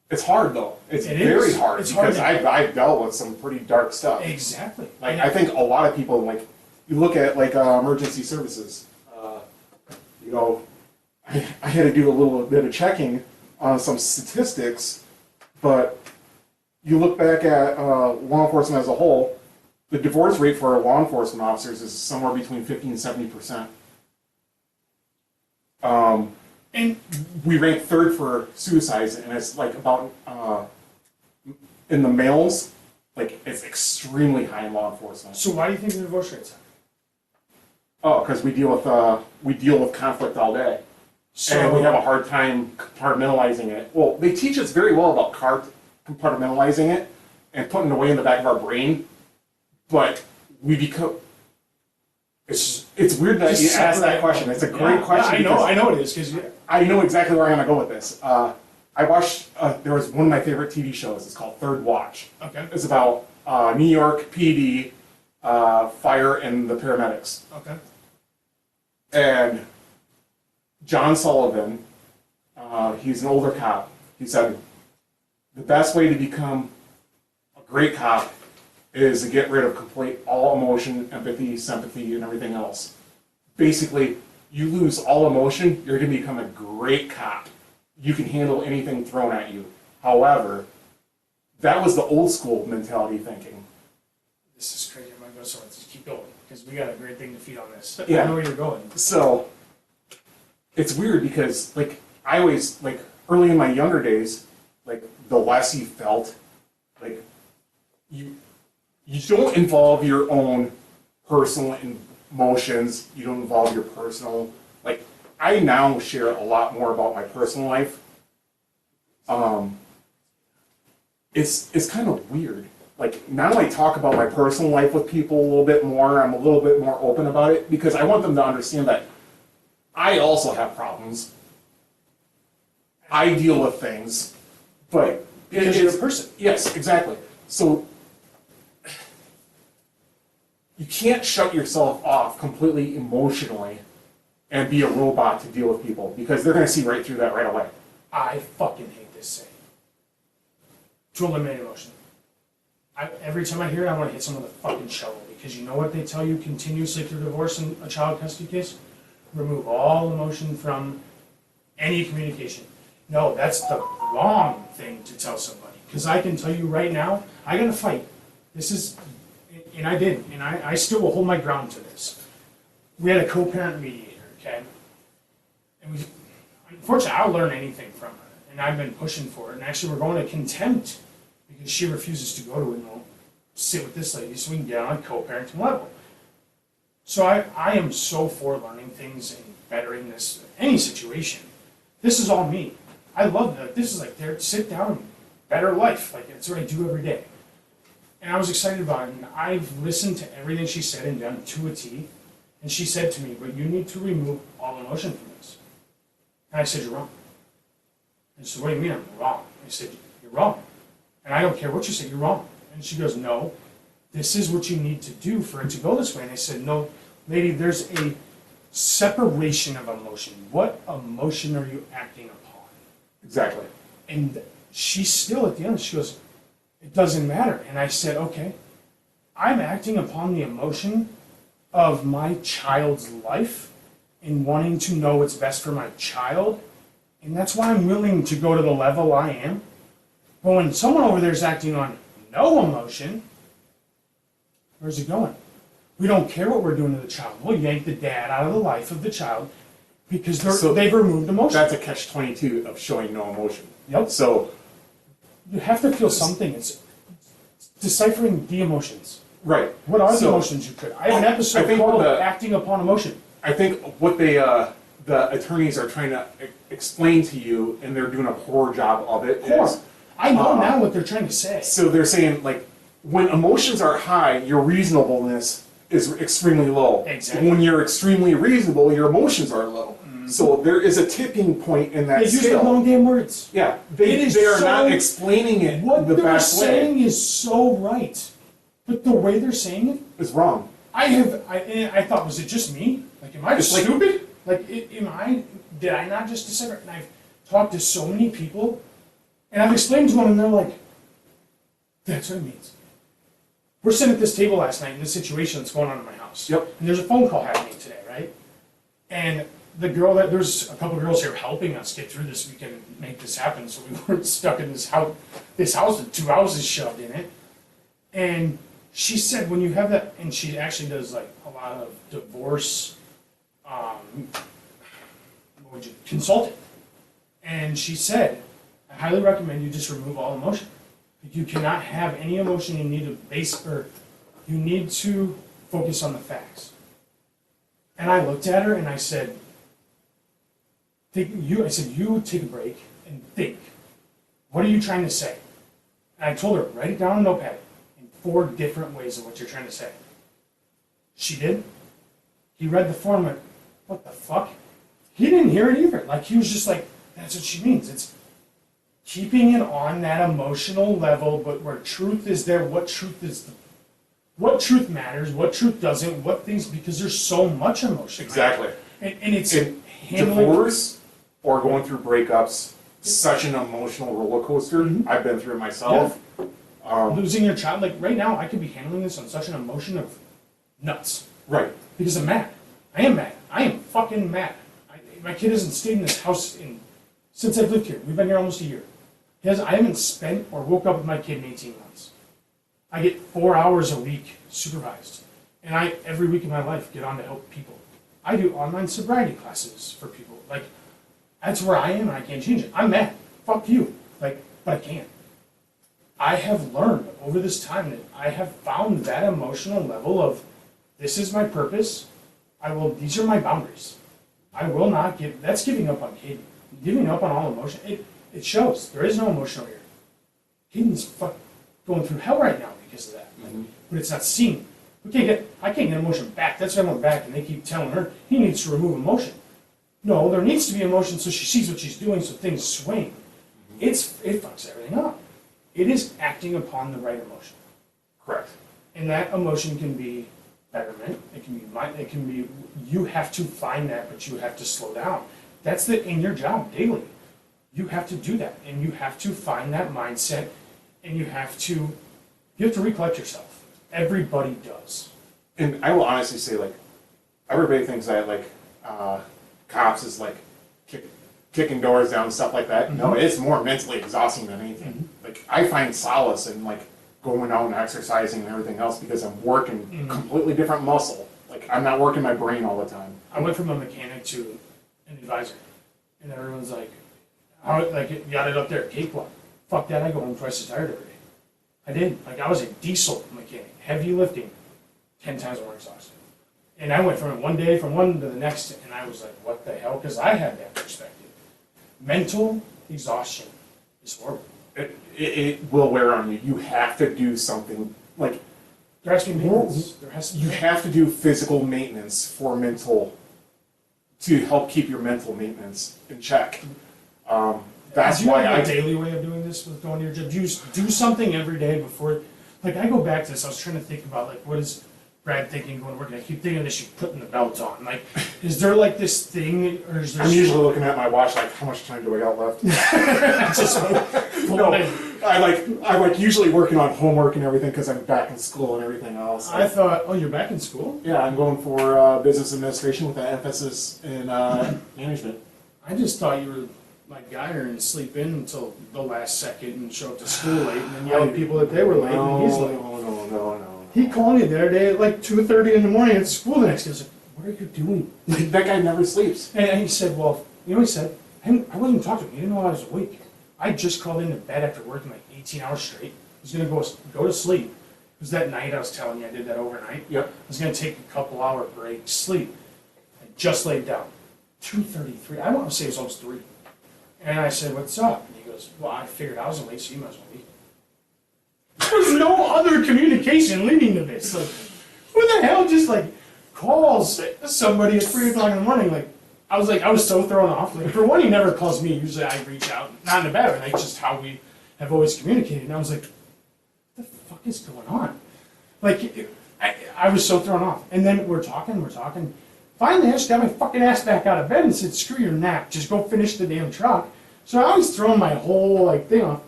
It's hard though. It's It very is. hard It's because hard I've dealt with some pretty dark stuff. Exactly. Like, I think a lot of people, like, you look at like emergency services. You know, I had to do a little bit of checking on some statistics, but you look back at law enforcement as a whole, the divorce rate for law enforcement officers is somewhere between 50 and 70%. And We rank third for suicides, and it's like about in the males, like it's extremely high in law enforcement. so why do you think the divorce rate's high? Oh, because we deal with conflict all day, and we have a hard time compartmentalizing it. Well, they teach us very well about compartmentalizing it and putting it away in the back of our brain, but we become. It's weird that you asked that question. It's a great question. Yeah, I know it is because I know exactly where I'm going to go with this. I watched, there was one of my favorite TV shows. It's called Third Watch. okay, It's about New York PD, fire, and the paramedics. okay, And John Sullivan, he's an older cop. He said, the best way to become a great cop is to get rid of all emotion, empathy, sympathy, and everything else. Basically, you lose all emotion, you're going to become a great cop. You can handle anything thrown at you. However, that was the old school mentality thinking. this is crazy. I'm gonna go somewhere. Just keep going because we got a great thing to feed on this. Yeah. I know where you're going. So, it's weird because, like, I always, like, early in my younger days, like, the less you felt, like, you don't involve your own personal emotions, you don't involve your personal, like, I now share a lot more about my personal life. It's kind of weird. Like, now I talk about my personal life with people a little bit more, I'm a little bit more open about it, because I want them to understand that I also have problems. I deal with things, but Because you're a person. Yes, exactly. So you can't shut yourself off completely emotionally and be a robot to deal with people because they're going to see right through that right away. I fucking hate this saying. To eliminate emotion. Every time I hear it, I want to hit someone with a fucking shovel because you know what they tell you continuously through divorce and a child custody case? Remove all emotion from any communication. No, that's the wrong thing to tell somebody. Because I can tell you right now, I gotta fight. This is, and I did, and I still will hold my ground to this. we had a co-parent mediator, okay? And we, unfortunately, I'll learn anything from her, and I've been pushing for it. And actually, we're going to contempt because she refuses to go to it and won't sit with this lady so we can get on a co-parenting level. So I am so for learning things and bettering this, any situation. This is all me. I love that. This is like, there, sit down and better life. Like, that's what I do every day. And I was excited about it, and I've listened to everything she said and done to a T. And she said to me, but you need to remove all emotion from this. And I said, you're wrong. And she said, what do you mean I'm wrong? I said, you're wrong. And I don't care what you say, you're wrong. And she goes, no, this is what you need to do for it to go this way. And I said, no, lady, there's a separation of emotion. What emotion are you acting upon? Exactly. And she still, at the end, she goes, it doesn't matter. And I said, okay, I'm acting upon the emotion of my child's life and wanting to know what's best for my child. And that's why I'm willing to go to the level I am. But when someone over there is acting on no emotion, where's it going? We don't care what we're doing to the child. We'll yank the dad out of the life of the child because they've removed emotion. That's a catch-22 of showing no emotion. Yep. So, You have to feel something. It's deciphering the emotions. right. What are the So, emotions you could? I have an I episode think called the- Acting Upon Emotion. I think what the attorneys are trying to explain to you, and they're doing a poor job of it, is I know now what they're trying to say. so they're saying, like, when emotions are high, your reasonableness is extremely low. Exactly. When you're extremely reasonable, your emotions are low. So there is a tipping point in that They use the scale. wrong damn words. Yeah, It they is are not so- explaining it What the they're best way. saying is so right. But the way they're saying it, It's wrong. I thought, was it just me? Like, am I It's like- stupid? Did I not just decipher? And I've talked to so many people, and I've explained to them, and they're like, that's what it means. We're sitting at this table last night in this situation that's going on in my house. Yep. And there's a phone call happening today, right? And the girl there's a couple girls here helping us get through this weekend and make this happen, so we weren't stuck in this house with 2 houses shoved in it. And she said, when you have that, and she actually does like a lot of divorce, consulting. And she said, I highly recommend you just remove all emotion. You cannot have any emotion. You need you need to focus on the facts. And I looked at her and I said, you take a break and think. What are you trying to say? And I told her, write it down on a notepad in 4 different ways of what you're trying to say. She did. He read the form and went, what the fuck? He didn't hear it either. Like, he was just like, that's what she means. It's keeping it on that emotional level, but where truth is there, what truth matters, what truth doesn't, what things, because there's so much emotion. Exactly. And it's And handling. divorce or going through breakups, such an emotional roller coaster. I've been through it myself. Losing your child, like right now, I could be handling this on such an emotion of nuts. Right. Because I'm mad. I am mad. I am fucking mad. My kid hasn't stayed in this house since I've lived here. We've been here almost a year. I haven't spent or woke up with my kid in 18 months. I get 4 hours a week supervised. And I, every week of my life, get on to help people. I do online sobriety classes for people. Like, that's where I am and I can't change it. I'm mad. Fuck you. Like, but I can't. I have learned over this time that I have found that emotional level of, this is my purpose. These are my boundaries. I will not give, that's giving up on Caden. Giving up on all emotion. It shows. There is no emotional here. Caden's going through hell right now because of that. But it's not seen. I can't get emotion back. That's why I went back and they keep telling her he needs to remove emotion. No, there needs to be emotion so she sees what she's doing so things swing. It fucks everything up. It is acting upon the right emotion. Correct. And that emotion can be betterment. It can be you have to find that, but you have to slow down. That's in your job daily. You have to do that, and you have to find that mindset, and you have to recollect yourself. Everybody does. And I will honestly say, like, everybody thinks that, like, cops is like kicking doors down, stuff like that. No, it's more mentally exhausting than anything. Like, I find solace in, like, going out and exercising and everything else because I'm working a completely different muscle. Like, Like, I'm not working my brain all the time. I went from a mechanic to an advisor, and everyone's like, "How like you got it up there, cakewalk?" Fuck that! I go home twice as tired every day. I did. Like I was a diesel mechanic, heavy lifting, 10 times more exhausted. And I went from one day from one to the next, and I was like, "What the hell?" Because I had that perspective. Mental exhaustion is horrible. It will wear on you. You have to do something. Like, There has to be maintenance. There has to be. you have to do physical maintenance for mental, to help keep your mental maintenance in check. That's Do you why have I. a daily way of doing this with going to your gym? Do you do something every day before? Like I go back to this. I was trying to think about like what is Brad thinking going to work? I keep thinking that she's putting the belt on. Like, is there like this thing, or is there? I'm usually looking at my watch like, how much time do I got left? just No, I like usually working on homework and everything because I'm back in school and everything else. I thought, oh, you're back in school. Yeah, I'm going for business administration with an emphasis in management. I just thought you were like Geyer and sleep in until the last second and show up to school late and then yell at people that they were late and he's late. No. He called me the other day at like 2:30 in the morning at school the next day. I was like, what are you doing? That guy never sleeps. And he said, well, you know what he said? I wasn't even talking to him. He didn't know I was awake. I just crawled into bed after working like 18 hours straight. I was going to go to sleep. It was that night I was telling you I did that overnight. Yep. I was going to take a couple hour break, sleep. I just laid down. 2:33. I want to say it was almost 3. And I said, what's up? And he goes, well, I figured I was awake, so you might as well be. There's no other communication leading to this. Like, who the hell just like calls somebody at 3 o'clock in the morning? Like, I was so thrown off. Like, for one, he never calls me. Usually I reach out, not in a bad way. Like, just how we have always communicated. And I was like, what the fuck is going on? Like, I was so thrown off. And then we're talking. Finally, I just got my fucking ass back out of bed and said, screw your nap. Just go finish the damn truck. So I was throwing my whole like thing off.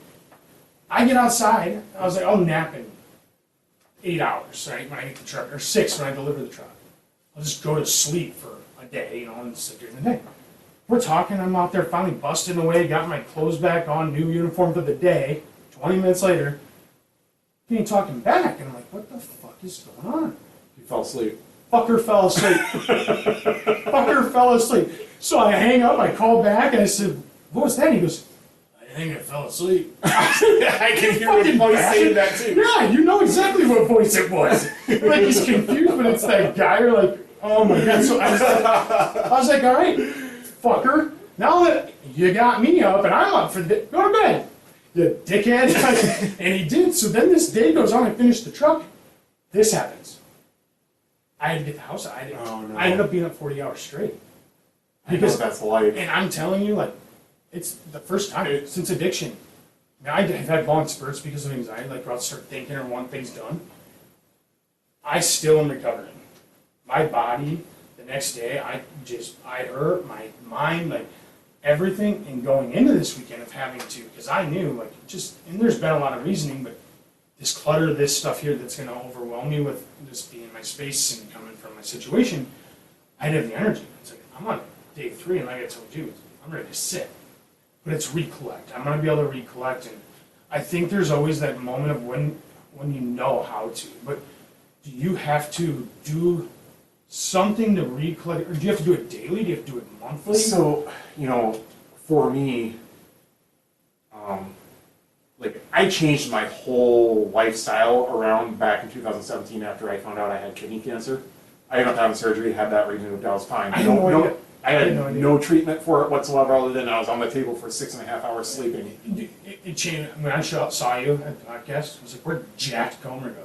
I get outside. I was like, I'll nap in 8 hours, right, when I get the truck, or 6 when I deliver the truck. I'll just go to sleep for a day, and sit during the day. We're talking. I'm out there finally busting away, got my clothes back on, new uniform for the day. 20 minutes later, he ain't talking back, and I'm like, what the fuck is going on? He fell asleep. Fucker fell asleep. Fucker fell asleep. So I hang up, I call back, and I said, what was that? He goes, I think I fell asleep. I can hear Fucking him voice bastard. saying that too. Yeah, you know exactly what voice it was. Like he's confused, but it's that guy. You're like, oh my god. So I was like, all right, fucker. Now that you got me up and I'm up for go to bed, you dickhead. And he did. So then this day goes on. I finish the truck. This happens. I had to get the house. Oh, no. I ended up being up 40 hours straight. Because that's life. And I'm telling you, like, it's the first time since addiction. I mean, I have had long spurts because of anxiety, like where I'll start thinking or want things done. I still am recovering. My body, the next day, I hurt, my mind, like, everything. And going into this weekend of having to, because I knew, like, and there's been a lot of reasoning, but this clutter, this stuff here that's going to overwhelm me with just being in my space and coming from my situation, I didn't have the energy. It's like, I'm on day 3, and like I told you, I'm ready to sit. But it's recollect. I'm going to be able to recollect. And I think there's always that moment of when you know how to. But do you have to do something to recollect? Or do you have to do it daily? Do you have to do it monthly? So, for me, like, I changed my whole lifestyle around back in 2017 after I found out I had kidney cancer. I ended up having surgery, had that removed, I was fine. I had no idea. I had no idea. no treatment for it whatsoever other than I was on the table for 6.5 hours sleeping. It changed. When I saw you at the podcast, I was like, where'd Jack Comer go?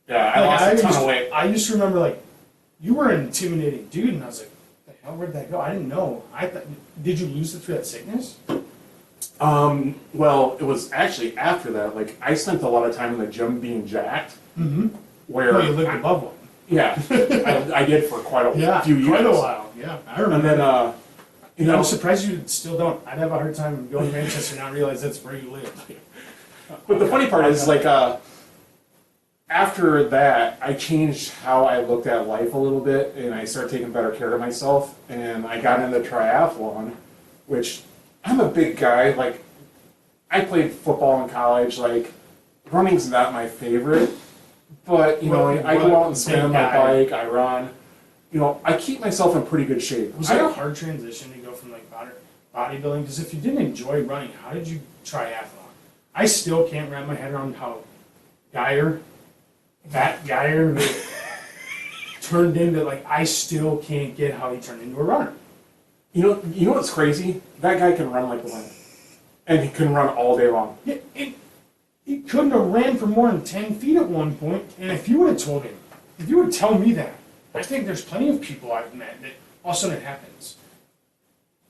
Yeah, I lost a ton used, of weight. I used to remember, like, you were an intimidating dude, and I was like, the hell, where'd that go? I didn't know. Did you lose it through that sickness? Well, it was actually after that. Like, I spent a lot of time in the gym being jacked. Mm-hmm. Where Well, you lived above one. Yeah, I did for quite a few years. quite a while. Yeah, I remember. And then, I'm surprised you still don't. I'd have a hard time going to Manchester and not realize that's where you live. But the funny part is, like, after that, I changed how I looked at life a little bit, and I started taking better care of myself, and I got into triathlon, which I'm a big guy. Like, I played football in college. Like, running's not my favorite, but, I go out and spin on my bike, I run. you know, I keep myself in pretty good shape. Was that a hard transition to go from like bodybuilding? Because if you didn't enjoy running, how did you triathlon? I still can't wrap my head around how that Geyer turned into, like, I still can't get how he turned into a runner. You know what's crazy? That guy can run like the wind, and he can run all day long. Yeah, he couldn't have ran for more than 10 feet at one point, and if you would have told him, if you would tell me that, I think there's plenty of people I've met that all of a sudden it happens.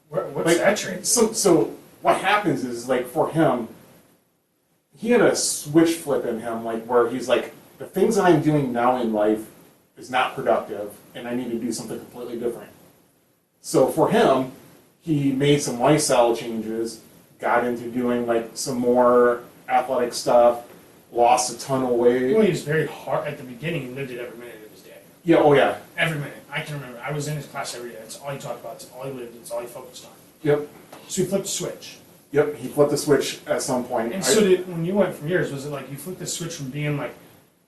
What's Like, that trait? So what happens is, like, for him, he had a switch flip in him, like, where he's like, the things that I'm doing now in life is not productive, and I need to do something completely different. So for him, he made some lifestyle changes, got into doing like some more athletic stuff, lost a ton of weight. Well, he was very hard at the beginning. He lived it every minute of his day. Yeah, oh yeah. Every minute. I can remember. I was in his class every day. That's all he talked about. That's all he lived. That's all he focused on. Yep. So he flipped the switch. Yep, he flipped the switch at some point. And so when you went from yours, was it like you flipped the switch from being like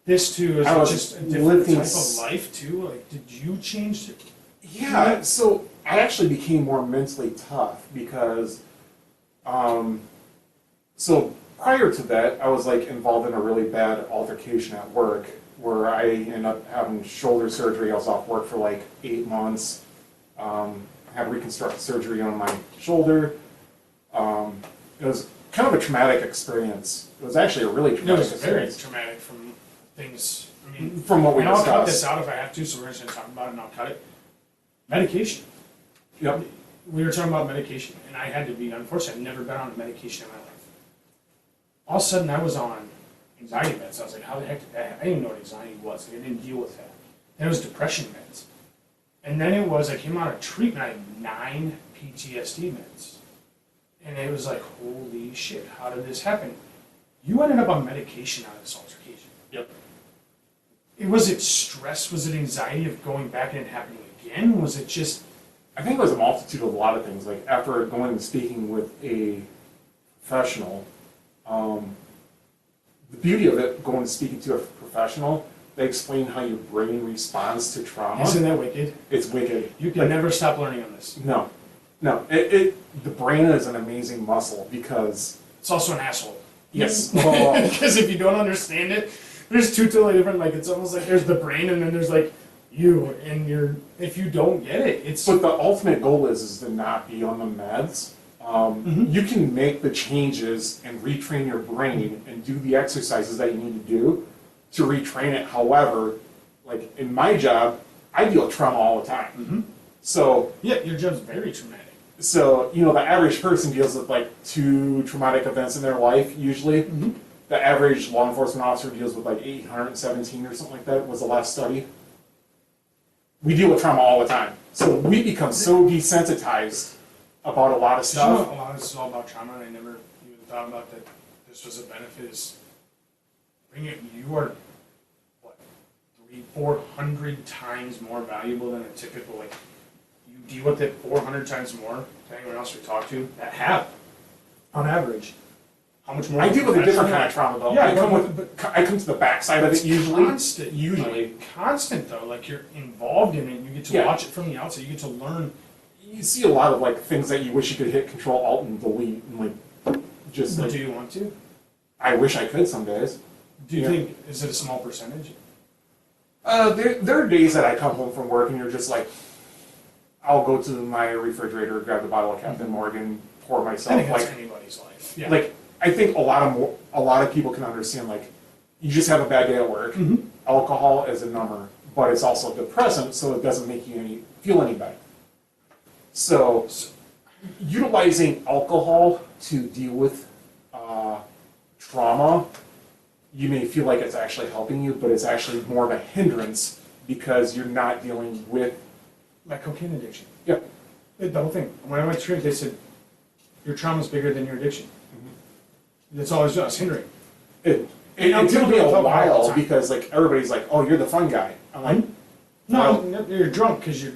this to is I it was just a different lifting type of life too? Like, did you change it? Yeah, so I actually became more mentally tough because, so prior to that, I was like involved in a really bad altercation at work where I ended up having shoulder surgery. I was off work for like 8 months. Had reconstructive surgery on my shoulder. It was kind of a traumatic experience. It was actually a really It traumatic was very experience traumatic from things. I mean, from what we and I'll cut this discussed. out if I have to, so we're just going to talk about it and I'll cut it. Medication. Yep. We were talking about medication, and I had to be, unfortunately, I've never been on a medication in my life. All of a sudden, I was on anxiety meds. I was like, how the heck did that happen? I didn't even know what anxiety was. Like, I didn't deal with that. Then it was depression meds. And then it was, I came out of treatment, I had 9 PTSD meds. And it was like, holy shit, how did this happen? You ended up on medication out of this altercation. Yep. Was it stress? Was it anxiety of going back and it happening again? Was it just... I think it was a multitude of a lot of things. Like after going and speaking with a professional, the beauty of it, going and speaking to a professional, they explain how your brain responds to trauma. Isn't that wicked? It's wicked. You can never stop learning on this. No. The brain is an amazing muscle because... It's also an asshole. Yes. Because if you don't understand it, there's two totally different, like, it's almost like there's the brain and then there's like you and if you don't get it, it's... But the ultimate goal is to not be on the meds. You can make the changes and retrain your brain and do the exercises that you need to do to retrain it. However, like in my job, I deal with trauma all the time. So Yeah, your job's very traumatic. So, you know, the average person deals with like 2 traumatic events in their life, usually. The average law enforcement officer deals with like 817 or something like that, was the last study. We deal with trauma all the time. So we become so desensitized about a lot of You know, stuff. a lot of this is all about trauma, and I never even thought about that this was a benefit, is bring it, you are, what, 300-400 times more valuable than a typical, like, you deal with it 400 times more than anyone else we talk to that have, on average. How much more? I deal with a different kind of trauma though. Yeah, I come to the backside of it usually. Constant, Usually. like, constant though. Like you're involved in it. You get to Yeah. watch it from the outside. You get to learn. You see a lot of like things that you wish you could hit Control Alt and Delete and like just But like, do you want to? I wish I could some days. Do you Yeah. think is it a small percentage? There are days that I come home from work and you're just like, I'll go to my refrigerator, grab the bottle of Captain Morgan, pour I myself think that's like anybody's life. Yeah. like I think a lot of people can understand like you just have a bad day at work. Alcohol is a number, but it's also a depressant, so it doesn't make you feel any better. So utilizing alcohol to deal with trauma, you may feel like it's actually helping you, but it's actually more of a hindrance because you're not dealing with. like cocaine addiction. Yeah. The whole thing. When I went to treatment, they said your trauma's bigger than your addiction. That's all I was hindering. It I'm took me a all the while time. because like everybody's like, oh, you're the fun guy. I'm like, No, you're drunk because you're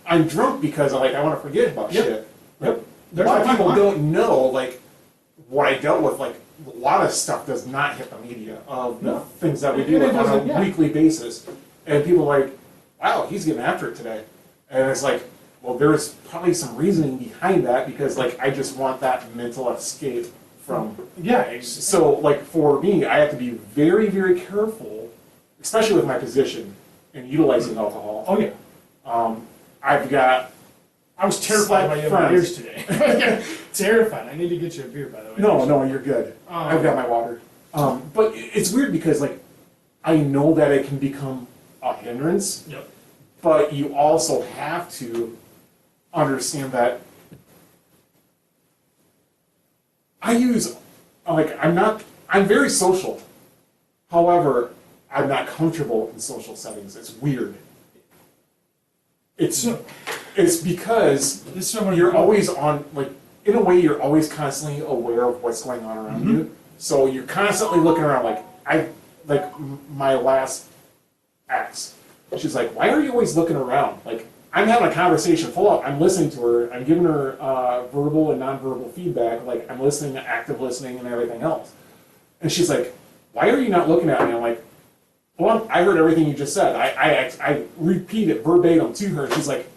I'm drunk because I want to forget about Yep. shit. Yep. A There's lot a of fine people line. don't know like what I dealt with. Like a lot of stuff does not hit the media of the No. things that we And deal it with on doesn't, a yeah. weekly basis, and people are like, wow, he's getting after it today. And it's like, well, there's probably some reasoning behind that because like I just want that mental escape from. Yeah, So like for me, I have to be very, very careful, especially with my position in utilizing alcohol. oh yeah. I've got I was terrified by your Friends. beers today. Terrified. I need to get you a beer, by the way. no, you're good. I've got my water. But it's weird because like I know that it can become a hindrance, Yep. but you also have to understand that I'm very social. However, I'm not comfortable in social settings. It's weird. It's because This is someone you're always on, like, in a way, you're always constantly aware of what's going on around you. So you're constantly looking around, my last ex. She's like, why are you always looking around? Like, I'm having a conversation I'm listening to her, I'm giving her verbal and nonverbal feedback, like, I'm listening, active listening, and everything else. And she's like, why are you not looking at me? I'm like, well, I heard everything you just said. I repeat it verbatim to her. She's like,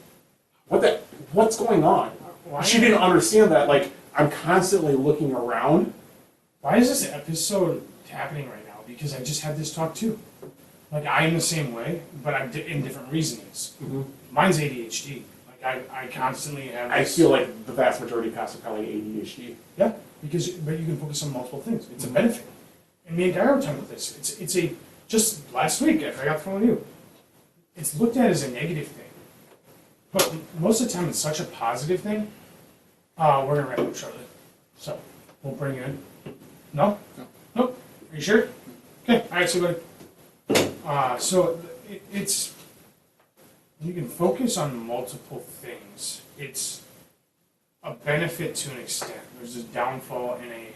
what's going on? Why? She didn't understand that, like, I'm constantly looking around. Why is this episode happening right now? Because I just had this talk too. Like, I am the same way, but I'm in different reasonings. Mine's ADHD. Like, I constantly have I this. feel like the vast majority of cops are probably ADHD. Yeah, but you can focus on multiple things. It's a benefit. And me and Guy were talking about this. It's a, just last week, after I got the phone with you, it's looked at as a negative thing. But most of the time, it's such a positive thing. We're gonna wrap up shortly. So, we'll bring you in. No? Nope. Are you sure? Okay, all right, so buddy. It's, you can focus on multiple things. It's a benefit to an extent. There's a downfall in a,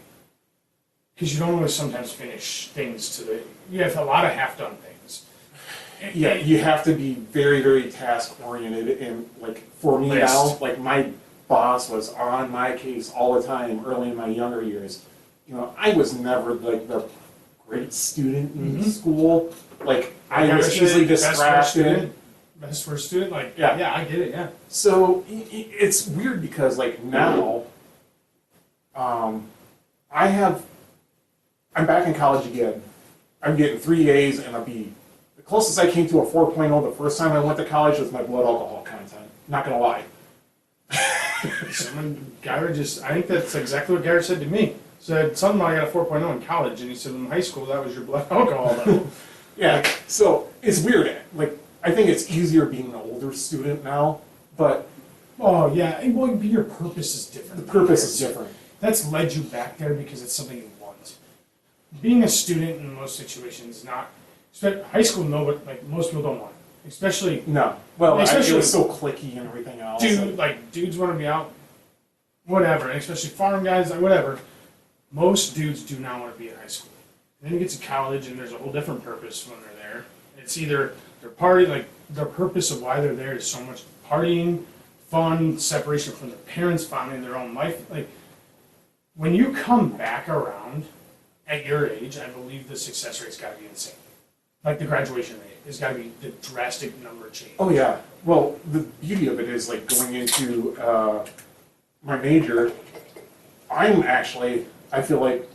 because you don't always sometimes finish things to the, you have a lot of half-done things. Yeah, you have to be very, very task-oriented, and, like, for me now, List. like, my boss was on my case all the time early in my younger years. You know, I was never, like, the great student in school. Like, I was easily distracted. Best first student, like, Yeah. yeah, I get it, yeah. So it's weird because like now, I'm back in college again. I'm getting 3 A's and a B. The closest I came to a 4.0 the first time I went to college was my blood alcohol content. Not gonna lie. Garrett I think that's exactly what Garrett said to me. Said, something I got a 4.0 in college, and he said, in high school, that was your blood alcohol level. Yeah. So it's weird. Like I think it's easier being an older student now, but Oh, yeah, well, your purpose is different. the purpose is different. That's led you back there because it's something you want. Being a student in most situations, not, high school, no, but like most people don't want it. Especially, No. Well, it Especially- was so clicky and everything else. dudes want to be out, whatever, and especially farm guys, like whatever. Most dudes do not want to be in high school. And then you get to college and there's a whole different purpose when they're there. It's either they're partying, like their purpose of why they're there is so much partying, fun, separation from their parents, finding their own life. Like when you come back around at your age, I believe the success rate's got to be insane. Like the graduation rate has got to be the drastic number change. Oh yeah. Well, the beauty of it is like going into my major. I feel like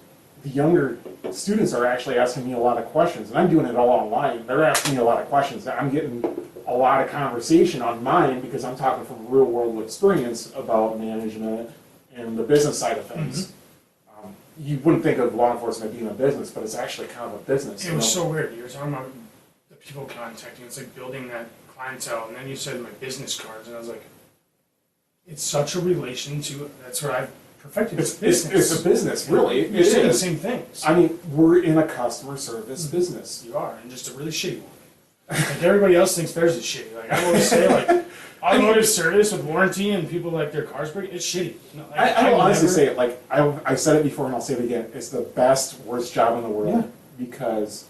the younger students are actually asking me a lot of questions, and I'm doing it all online. They're asking me a lot of questions. I'm getting a lot of conversation on mine because I'm talking from real world experience about management and the business side of things. You wouldn't think of law enforcement being a business, but it's actually kind of a business. It was so weird. You were talking about the people contacting. It's like building that clientele, and then you said my business cards, and I was like, it's such a relation to. That's what I've perfected. It's business. It's a business, really. You're It saying the is. same things. I mean, we're in a customer service business. You are, and just a really shitty one. Like everybody else thinks theirs is shitty. Like I always say, like automotive service with warranty and people like their cars break, it's shitty. No, like, I will honestly never- say it, like, I said it before and I'll say it again, it's the best, worst job in the world, because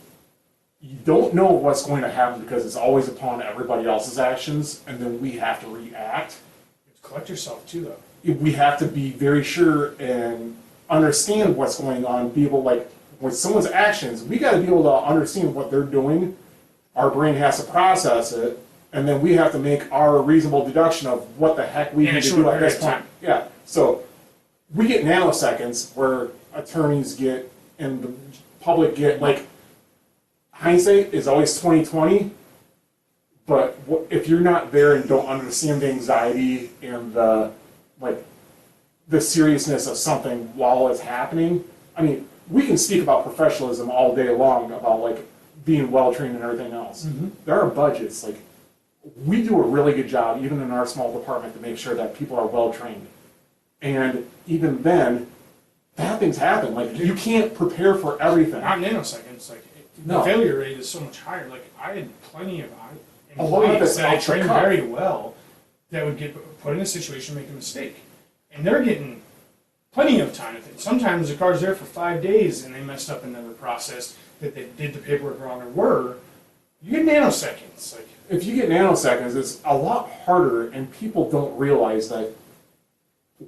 you don't know what's going to happen because it's always upon everybody else's actions, and then we have to react. You have to collect yourself too, though. We have to be very sure and understand what's going on, be able, like, with someone's actions, we gotta be able to understand what they're doing. Our brain has to process it, and then we have to make our reasonable deduction of what the heck we In a need to short do at period this of point. time. Yeah, so we get nanoseconds where attorneys get and the public get, like, hindsight is always 20/20, but if you're not there and don't understand the anxiety and the, like, the seriousness of something while it's happening, I mean, we can speak about professionalism all day long, about, like, being well-trained and everything else. There are budgets, like, we do a really good job, even in our small department, to make sure that people are well-trained. And even then, bad things happen, like, you can't prepare for everything. Not nanoseconds, like, the No. failure rate is so much higher. Like, I had plenty of A lot of employees it's that I off the trained cuff. very well that would get put in a situation, make a mistake. And they're getting plenty of time with it. Sometimes the car's there for 5 days and they messed up another process that they did the paperwork wrong or were. You get nanoseconds. Like, If you get nanoseconds, it's a lot harder, and people don't realize that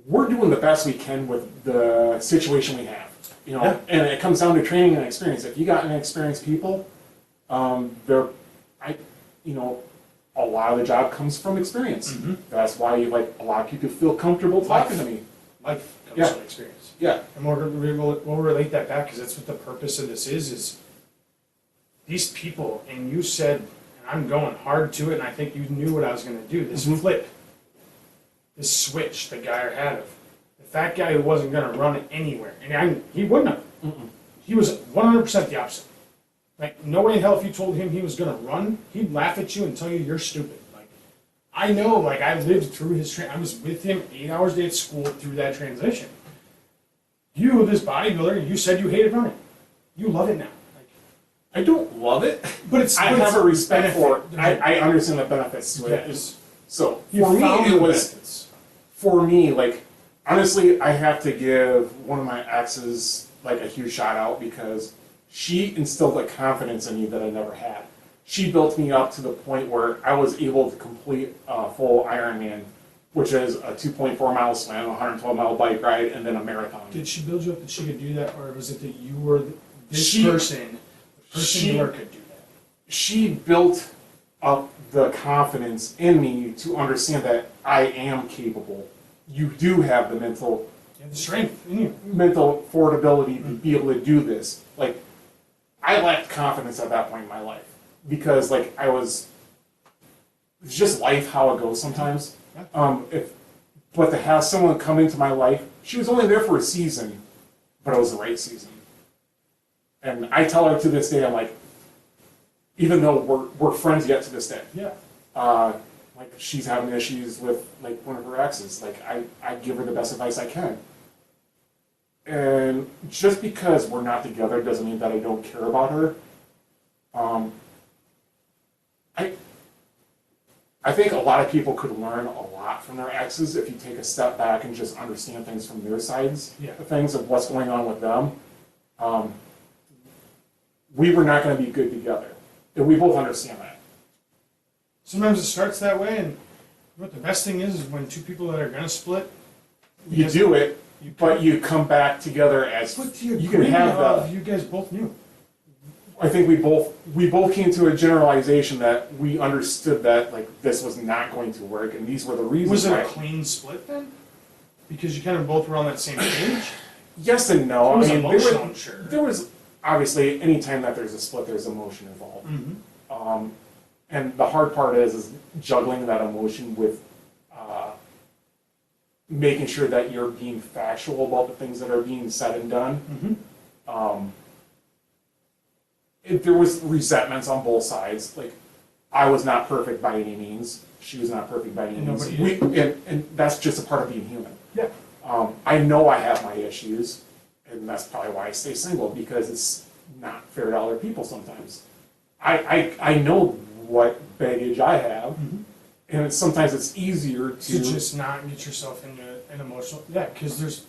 we're doing the best we can with the situation we have. You know, Yeah. and it comes down to training and experience. If you got inexperienced people, you know, a lot of the job comes from experience. That's why a lot of people feel comfortable talking to me. life comes Yeah. from experience. Yeah, And we'll relate that back because that's what the purpose of this is these people, and you said, and I'm going hard to it, and I think you knew what I was going to do, this flip, this switch the guy had of the fat guy who wasn't going to run anywhere, and he wouldn't have. He was 100% the opposite. Like, no way in hell if you told him he was going to run, he'd laugh at you and tell you you're stupid. Like, I know, like, I lived through his I was with him 8 hours a day at school through that transition. You, this bodybuilder, you said you hated running. You love it now. Like, I don't love it, but it's I but have it's a respect for it. benefit. I understand the benefits to it. Yes. So You for me, found it the was. benefits. For me, like, honestly, I have to give one of my exes, like, a huge shout out because she instilled a confidence in me that I never had. She built me up to the point where I was able to complete a full Ironman, which is a 2.4 mile swim, a 112 mile bike ride, and then a marathon. Did she build you up that she could do that, or was it that you were this She- person, the person you were could do that? She built up the confidence in me to understand that I am capable. You do have the mental You have the strength in you. affordability to be able to do this. Like, I lacked confidence at that point in my life because, like, it's just life how it goes sometimes. But to have someone come into my life, she was only there for a season, but it was the right season. And I tell her to this day, I'm like, even though we're friends yet to this day, Yeah. like, she's having issues with, like, one of her exes. Like, I give her the best advice I can. And just because we're not together doesn't mean that I don't care about her. I think a lot of people could learn a lot from their exes if you take a step back and just understand things from their sides, Yeah. things of what's going on with them. We were not going to be good together, and we both understand that. Sometimes it starts that way, and what the best thing is when two people that are gonna split, You do it, but you come back together as but you you can have the. you guys both knew. I think we both came to a generalization that we understood that, like, this was not going to work, and these were the reasons. Was it why. a clean split then? Because you kind of both were on that same page? Yes and no. It was I mean, emotional, I'm sure. there was obviously anytime that there's a split, there's emotion involved. And the hard part is juggling that emotion with making sure that you're being factual about the things that are being said and done. There was resentments on both sides. Like, I was not perfect by any means. She was not perfect by any And means. nobody And that's just a part of being human. Yeah. I know I have my issues, and that's probably why I stay single, because it's not fair to other people sometimes. I know what baggage I have, and sometimes it's easier To to, just not get yourself into an emotional, yeah, because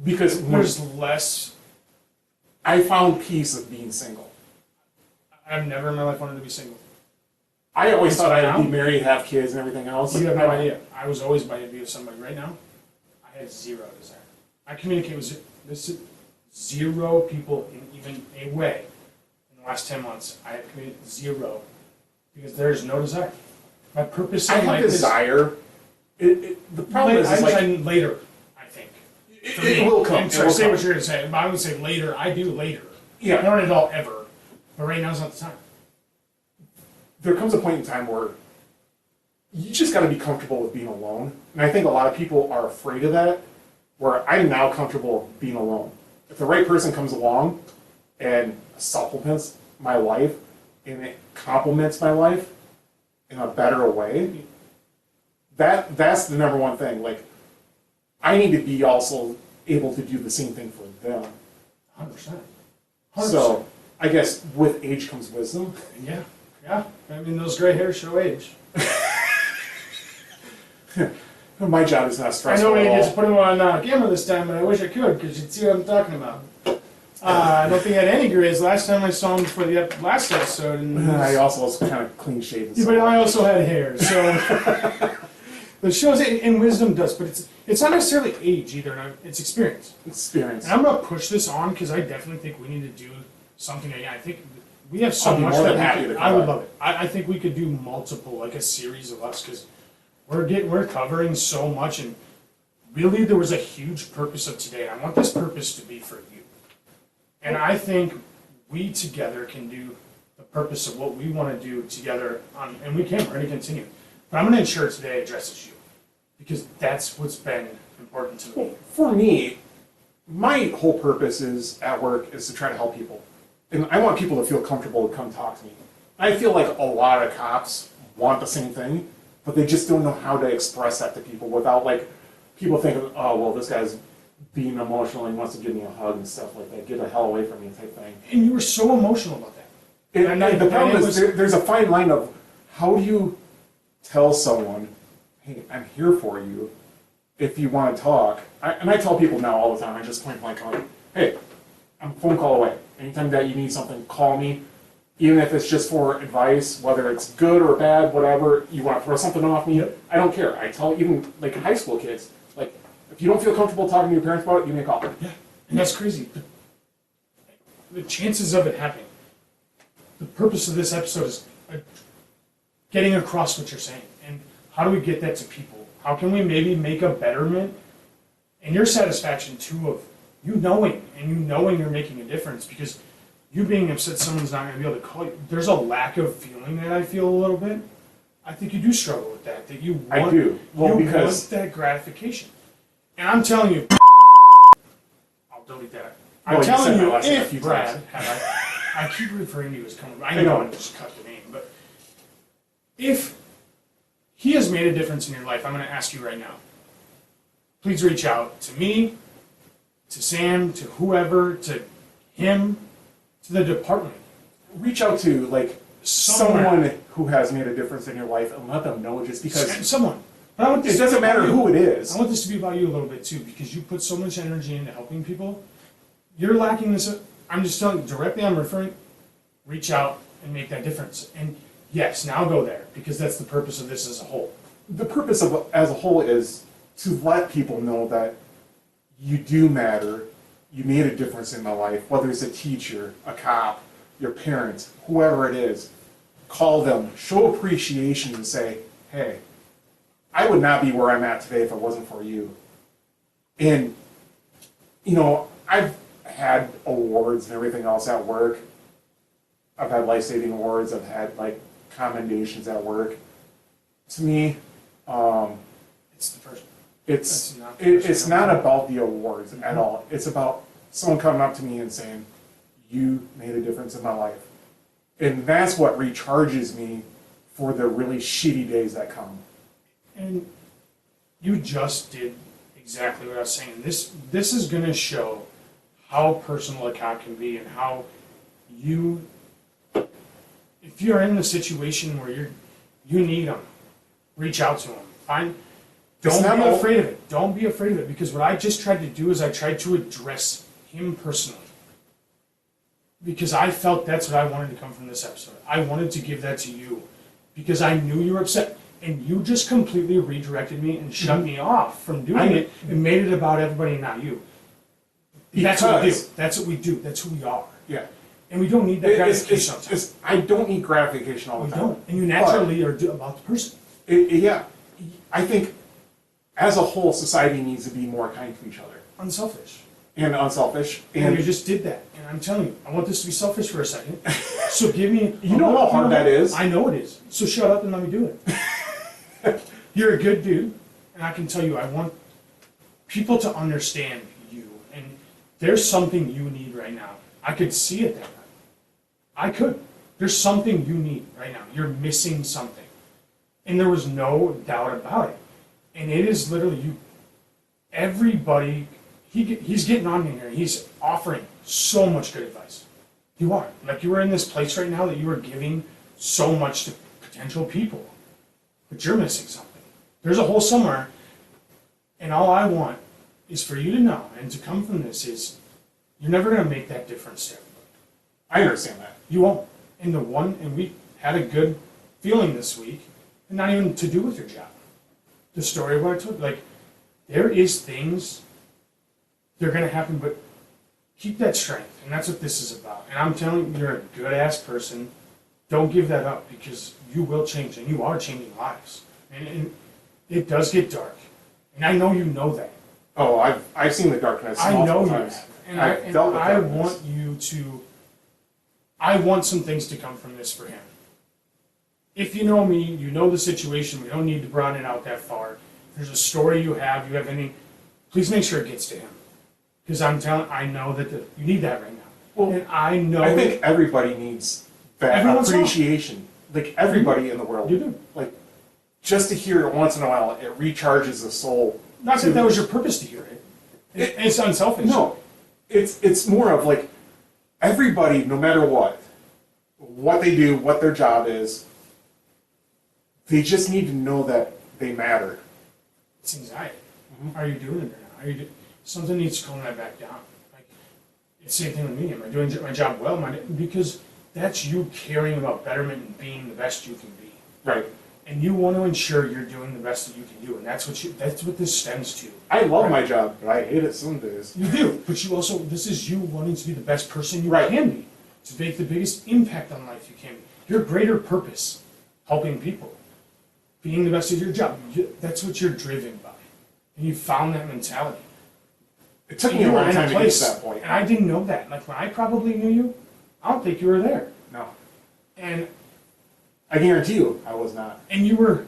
because when there's less, I found peace of being single. I've never in my life wanted to be single. I always thought I'd be Now? married, have kids, and everything else. You have no idea. I was always by to be with somebody. Right now, I have zero desire. I communicate with zero people in even a way. In the last 10 months, I have communicated zero because there's no desire. My purpose I in life have is desire. The problem is like, later, I think. For me. it will come. I'm It sorry, will say come. what you're gonna say, but I would say later, I do later. Yeah. Not an adult ever, but right now's not the time. There comes a point in time where you just got to be comfortable with being alone. And I think a lot of people are afraid of that, where I'm now comfortable being alone. If the right person comes along and supplements my life and it complements my life in a better way, that's the number one thing. Like, I need to be also able to do the same thing for them. 100%. So I guess with age comes wisdom. Yeah, yeah. I mean, those gray hairs show age. My job is not I stressful know we at didn't get to all. put him on camera this time, but I wish I could, because you'd see what I'm talking about. I don't think I had any grays last time I saw him for the last episode. And I also was kind of clean shaven. yeah, but I also had hair, so the shows and wisdom does, but it's not necessarily age either. No, it's experience. Experience. And I'm gonna push this on because I definitely think we need to do something again. I think we have so I'll be much more that than we happy could, to come I would back. love it. I think we could do multiple, like a series of us, because we're covering so much, and really there was a huge purpose of today. I want this purpose to be for you, and I think we together can do the purpose of what we want to do together. And we're going to continue, but I'm going to ensure today addresses you, because that's what's been important to me. For me, my whole purpose is at work is to try to help people. And I want people to feel comfortable to come talk to me. I feel like a lot of cops want the same thing, but they just don't know how to express that to people without like people thinking, oh, well, this guy's being emotional and wants to give me a hug and stuff like that. Get the hell away from me type thing. And you were so emotional about that. And the problem is there's a fine line of how do you tell someone, hey, I'm here for you if you want to talk. And I tell people now all the time, I just point blank out, hey, I'm a phone call away. Anytime that you need something, call me. Even if it's just for advice, whether it's good or bad, whatever, you want to throw something off me, I don't care. I tell even like high school kids, like, if you don't feel comfortable talking to your parents about it, give me a call. Yeah, and that's crazy. But the chances of it happening. The purpose of this episode is getting across what you're saying, and how do we get that to people? How can we maybe make a betterment and your satisfaction too of you knowing you're making a difference, because you being upset someone's not going to be able to call you. There's a lack of feeling that I feel a little bit. I think you do struggle with that. That you want, I do. Well, you because want that gratification. And I'm telling you, I'll delete that. I'm Well, you telling said that you, last time a if few Brad, times. I keep referring to you as coming. I I know. know I just cut the name, but if he has made a difference in your life, I'm going to ask you right now. Please reach out to me, to Sam, to whoever, to him, to the department. reach out to like Somewhere. someone who has made a difference in your life and let them know just because Someone. But I want this it to be doesn't about matter you. who it is. I want this to be about you a little bit too, because you put so much energy into helping people. You're lacking this. I'm just telling you directly. I'm referring. Reach out and make that difference. And yes, now go there, because that's the purpose of this as a whole. The purpose of as a whole is to let people know that you do matter. You made a difference in my life, whether it's a teacher, a cop, your parents, whoever it is. Call them, show appreciation, and say, hey, I would not be where I'm at today if it wasn't for you. And, you know, I've had awards and everything else at work. I've had life-saving awards. I've had, like, commendations at work. To me, It's the person. it's That's not the person. it's not about the awards at all. It's about someone coming up to me and saying, you made a difference in my life. And that's what recharges me for the really shitty days that come. And you just did exactly what I was saying. This is going to show how personal a cop can be, and how you, if you're in a situation where you need them, reach out to them. It's Don't not be all- afraid of it. Don't be afraid of it, because what I just tried to do is I tried to address him personally. Because I felt that's what I wanted to come from this episode. I wanted to give that to you, because I knew you were upset. And you just completely redirected me and shut me off from doing it and made it about everybody and not you. That's what we do. Because- That's what we do. That's who we are. Yeah. And we don't need that gratification all the time. I don't need gratification all the We time. don't. And you naturally are about the person. Yeah, I think as a whole, society needs to be more kind to each other Unselfish. and unselfish. And you And just did that. And I'm telling you, I want this to be selfish for a second. So give me. You know how hard that is? I know it is. So shut up and let me do it. You're a good dude, and I can tell you, I want people to understand you. And there's something you need right now. I could see it that way. I could. There's something you need right now. You're missing something. And there was no doubt about it. And it is literally you. Everybody, he's getting on here. He's offering so much good advice. You are. Like you are in this place right now that you are giving so much to potential people. But you're missing something. There's a hole somewhere. And all I want is for you to know and to come from this is you're never going to make that difference to everybody. I understand that. You won't. And we had a good feeling this week, and not even to do with your job. The story of what I told, like, there is things, they're gonna happen, but keep that strength, and that's what this is about. And I'm telling you, you're a good-ass person. Don't give that up, because you will change, and you are changing lives. And it does get dark, and I know you know that. Oh, I've seen the darkness I know multiple you times. have. And I've dealt with I darkness. want you to, I want some things to come from this for him. If you know me, you know the situation, we don't need to broaden it out that far. If there's a story you have any, please make sure it gets to him. Because I know that you need that right now. Well, And I know. I think everybody needs that Every once in a while. appreciation. Like everybody in the world. You do. Like just to hear it once in a while, it recharges the soul. Not that that was your purpose to hear it. It's unselfish. No, it's more of like everybody, no matter what they do, what their job is, they just need to know that they matter. It's anxiety. Are you doing it or not? Something needs to calm that back down. Like, it's the same thing with me. Am I doing my job well? Because that's you caring about betterment and being the best you can be. Right. And you want to ensure you're doing the best that you can do, and that's what this stems to. I love my job, but I hate it some days. You do, but you also, this is you wanting to be the best person you Right. can be, to make the biggest impact on life you can be. Your greater purpose, helping people, being the best at your job, that's what you're driven by. And you found that mentality. It took me You a were long in time to get place, to that point. and I didn't know that. Like when I probably knew you, I don't think you were there. No, And I guarantee you, I was not. you were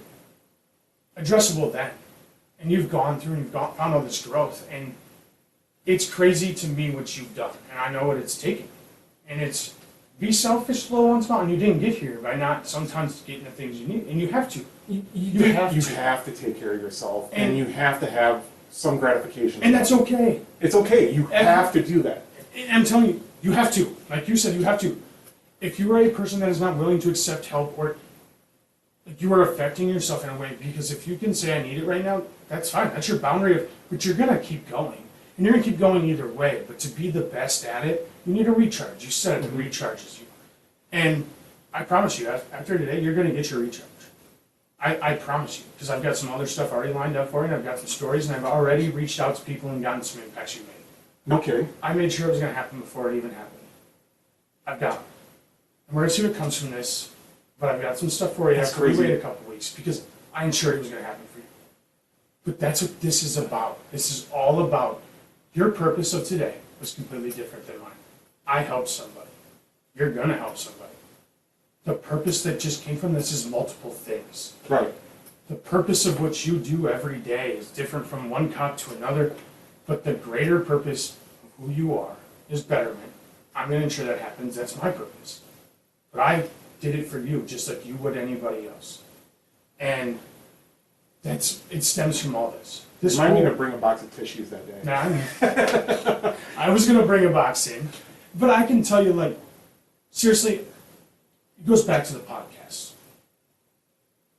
addressable then. And you've gone through and found all this growth. And it's crazy to me what you've done. And I know what it's taken. And it's be selfish a little once in a while. And you didn't get here by not sometimes getting the things you need. And you have to. You have to. have to take care of yourself, and, And- you have to have some gratification. And that's okay. It's okay. You And- have to do that. And I'm telling you, you have to. Like you said, you have to. If you are a person that is not willing to accept help, or like you are affecting yourself in a way, because if you can say I need it right now, that's fine. That's your boundary of, but you're gonna keep going. And you're gonna keep going either way. But to be the best at it, you need a recharge. You said it recharges you. And I promise you, after today, you're gonna get your recharge. I promise you, because I've got some other stuff already lined up for you, and I've got some stories, and I've already reached out to people and gotten some impacts you made. No kidding. I made sure it was going to happen before it even happened. I've got it. And we're going to see what comes from this, but I've got some stuff for you That's after we crazy. wait a couple weeks, because I ensured it was going to happen for you. But that's what this is about. This is all about your purpose of today was completely different than mine. I helped somebody. You're going to help somebody. The purpose that just came from this is multiple things. Right. The purpose of what you do every day is different from one cop to another, but the greater purpose of who you are is betterment. I'm going to ensure that happens. That's my purpose. But I did it for you, just like you would anybody else. And it stems from all this. This Remind me whole- to bring a box of tissues that day. Nah, I was going to bring a box in, but I can tell you, like, seriously, it goes back to the podcast.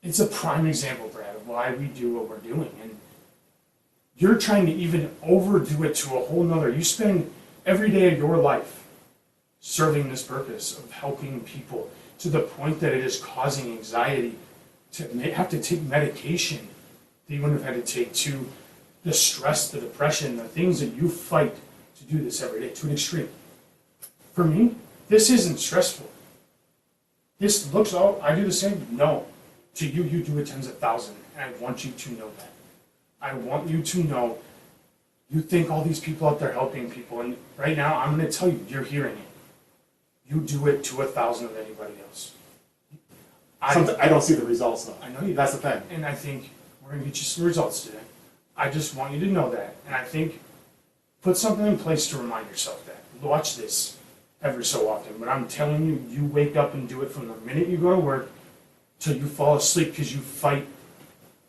It's a prime example, Brad, of why we do what we're doing. And you're trying to even overdo it to a whole nother. You spend every day of your life serving this purpose of helping people to the point that it is causing anxiety to have to take medication that you wouldn't have had to take, to the stress, the depression, the things that you fight to do this every day to an extreme. For me, This isn't stressful. This looks, oh, I do the same. No. To you, you do it tens of thousands. And I want you to know that. I want you to know you think all these people out there helping people. And right now, I'm going to tell you, you're hearing it. You do it to 1,000 of anybody else. I don't see the results though. I know you. That's the thing. And I think we're going to get you some results today. I just want you to know that. And I think put something in place to remind yourself that. Watch this every so often. But I'm telling you, you wake up and do it from the minute you go to work till you fall asleep, because you fight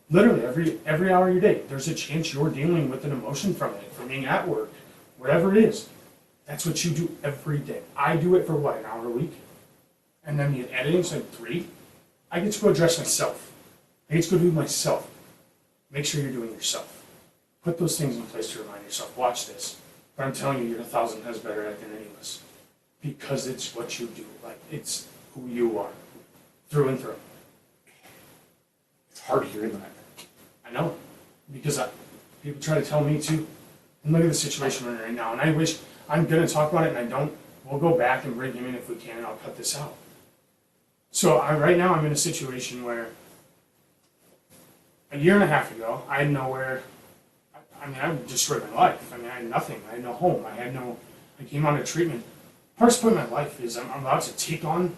literally every hour of your day. There's a chance you're dealing with an emotion from it, from being at work, whatever it is. That's what you do every day. I do it for what, an hour a week? And then the editing's like 3. I get to go address myself. I get to go do myself. Make sure you're doing yourself. Put those things in place to remind yourself. Watch this. But I'm telling you, you're 1,000 times better at it than any of us. Because it's what you do. Like, it's who you are. Through and through. It's hard hearing that. I know. Because people try to tell me to. And look at the situation we're in right now. And I wish, I'm going to talk about it and I don't. We'll go back and bring him in if we can, and I'll cut this out. So right now I'm in a situation where a year and a half ago, I had nowhere. I mean, I destroyed my life. I mean, I had nothing. I had no home. I came on a treatment. Hardest point in my life is I'm about to take on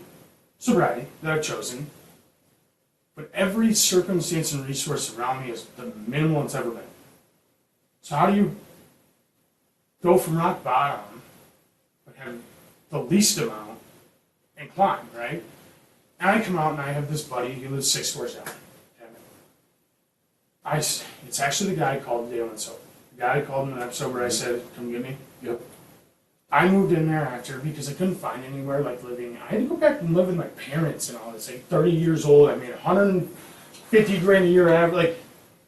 sobriety that I've chosen, but every circumstance and resource around me is the minimal it's ever been. So how do you go from rock bottom, but have the least amount, and climb, right? And I come out and I have this buddy, he lives 6 doors down. It's actually the guy called Dale and Sober. The guy called him when I'm sober, I said, come get me. Yep. I moved in there after because I couldn't find anywhere like living. I had to go back and live with my parents and all this. Like 30 years old, I made 150 grand a year average. Like,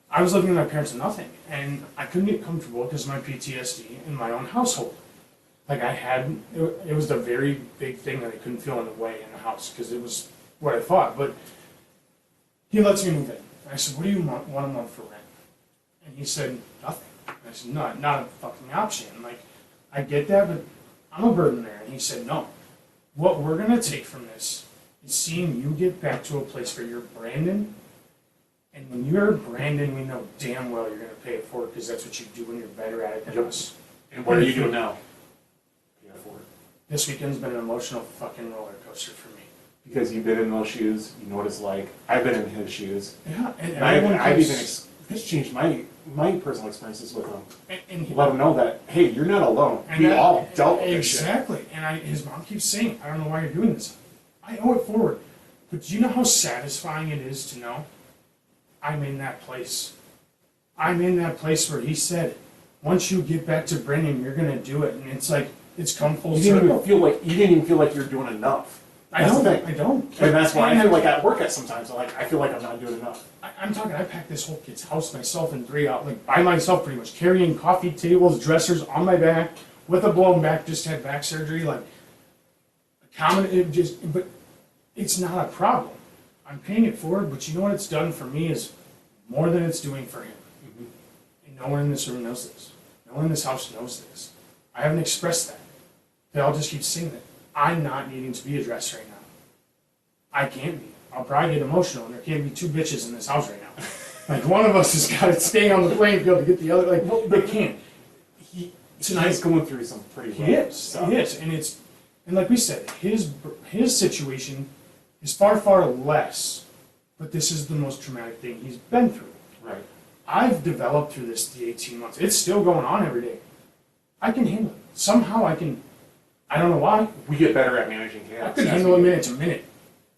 I was living with my parents and nothing. And I couldn't get comfortable because of my PTSD in my own household. Like it was a very big thing that I couldn't feel in the way in the house because it was what I thought. But he lets me move in. And I said, what do you want a month for rent? And he said, nothing. And I said, no, not a fucking option. Like, I get that, but I'm a burden there. And he said, no. What we're going to take from this is seeing you get back to a place where you're Brandon. And when you're Brandon, we know damn well you're going to pay it forward because that's what you do when you're better at it than us. And what are you doing now? Pay it forward. This weekend's been an emotional fucking roller coaster for me. Because you've been in those shoes, you know what it's like. I've been in his shoes. Yeah, and And I've even it's changed my personal experiences with him. and Let him know that, hey, you're not alone. We all dealt with this shit. exactly. And his mom keeps saying, I don't know why you're doing this. I owe it forward. But do you know how satisfying it is to know I'm in that place? I'm in that place where he said, once you get back to Brendan, you're gonna do it. And it's like it's come full You didn't circle. even feel like you're doing enough. I That's the don't. thing. I don't. And that's why I feel like at work at sometimes, I feel like I'm not doing enough. I'm talking, I packed this whole kid's house myself in 3 hours, like by myself pretty much, carrying coffee tables, dressers on my back, with a blown back, just had back surgery, like, but it's not a problem. I'm paying it forward, but you know what it's done for me is more than it's doing for him. And no one in this room knows this. No one in this house knows this. I haven't expressed that. They all just keep saying that. I'm not needing to be addressed right now. I can't be. I'll probably get emotional, and there can't be 2 bitches in this house right now. Like, one of us has got to stay on the playing field to get the other. Like, they can't. He's going through some pretty He rough is. stuff. He is, and like we said, his situation is far less. But this is the most traumatic thing he's been through. Right. I've developed through the 18 months. It's still going on every day. I can handle it. Somehow I can. I don't know why. We get better at managing chaos. I could handle a minute to minute.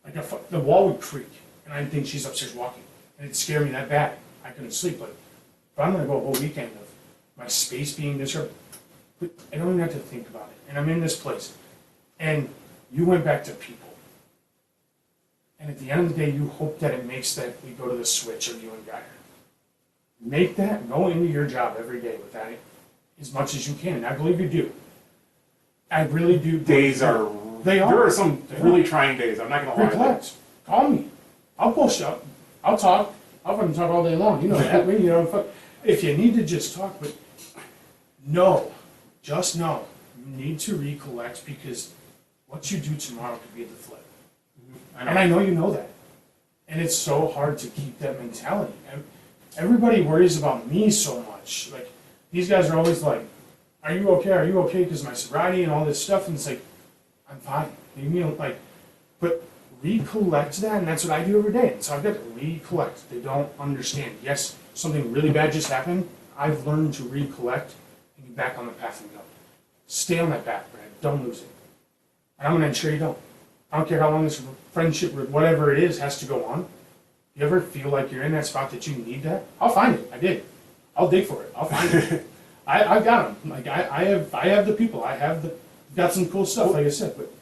Like the wall would creak, and I'd think she's upstairs walking, and it'd scare me that bad. I couldn't sleep. Like, but I'm gonna go a whole weekend of my space being disrupted. But I don't even have to think about it. And I'm in this place, and you went back to people. And at the end of the day, you hope that it makes that we go to the switch of you and Geyer. Make that, go into your job every day with that as much as you can, and I believe you do. I really do. Days are. They are. There are some really trying days. I'm not gonna lie. Relax. Call me. I'll push up. I'll talk. I'll fucking talk all day long. You know that. You know, if you need to just talk, but no, just know you need to recollect because what you do tomorrow could be the flip. I And I know you know that. And it's so hard to keep that mentality. And everybody worries about me so much. Like, these guys are always like, are you okay? Are you okay? Because my sobriety and all this stuff. And it's like, I'm fine. You mean, like, but recollect that, and that's what I do every day. And so I've got to recollect. They don't understand. Yes, something really bad just happened. I've learned to recollect and get back on the path and go. Stay on that path, Brad. Don't lose it. And I'm going to ensure you don't. I don't care how long this friendship or whatever it is has to go on. You ever feel like you're in that spot that you need that? I'll find it. I did. I'll dig for it. I'll find it. I've got them. Like I have the people. Got some cool stuff, like I said. But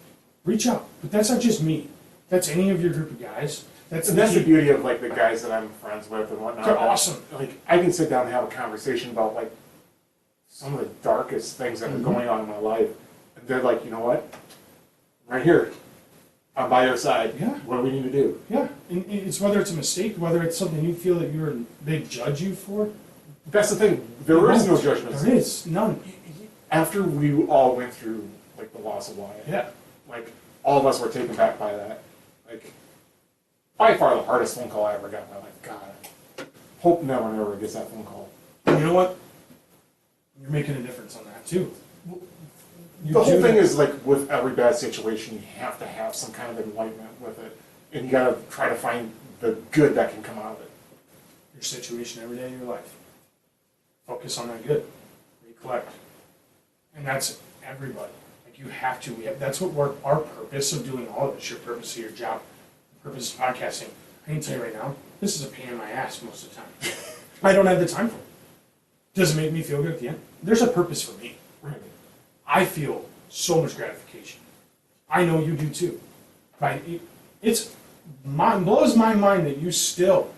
reach out. But that's not just me. That's any of your group of guys. That's the beauty of like the guys that I'm friends with and whatnot. They're awesome. Like I can sit down and have a conversation about like some of the darkest things that are going on in my life, and they're like, you know what? Right here, I'm by your side. Yeah. What do we need to do? Yeah. And it's whether it's a mistake, whether it's something you feel that they judge you for. That's the thing. There is no judgment. There is none. After we all went through like the loss of Wyatt, Yeah. like all of us were taken back by that. Like by far the hardest phone call I ever got in my life. God, hope no one ever gets that phone call. And you know what? You're making a difference on that too. You The whole do thing that. is like with every bad situation, you have to have some kind of enlightenment with it, and you gotta try to find the good that can come out of it. Your situation every day of your life. Focus on that good. Recollect. And that's everybody. Like you have to. That's what our purpose of doing all of this, your purpose of your job, purpose of podcasting. I can tell you right now, this is a pain in my ass most of the time. I don't have the time for it. Does it make me feel good at the end? There's a purpose for me. Right. I feel so much gratification. I know you do too. Right? It blows my mind that you still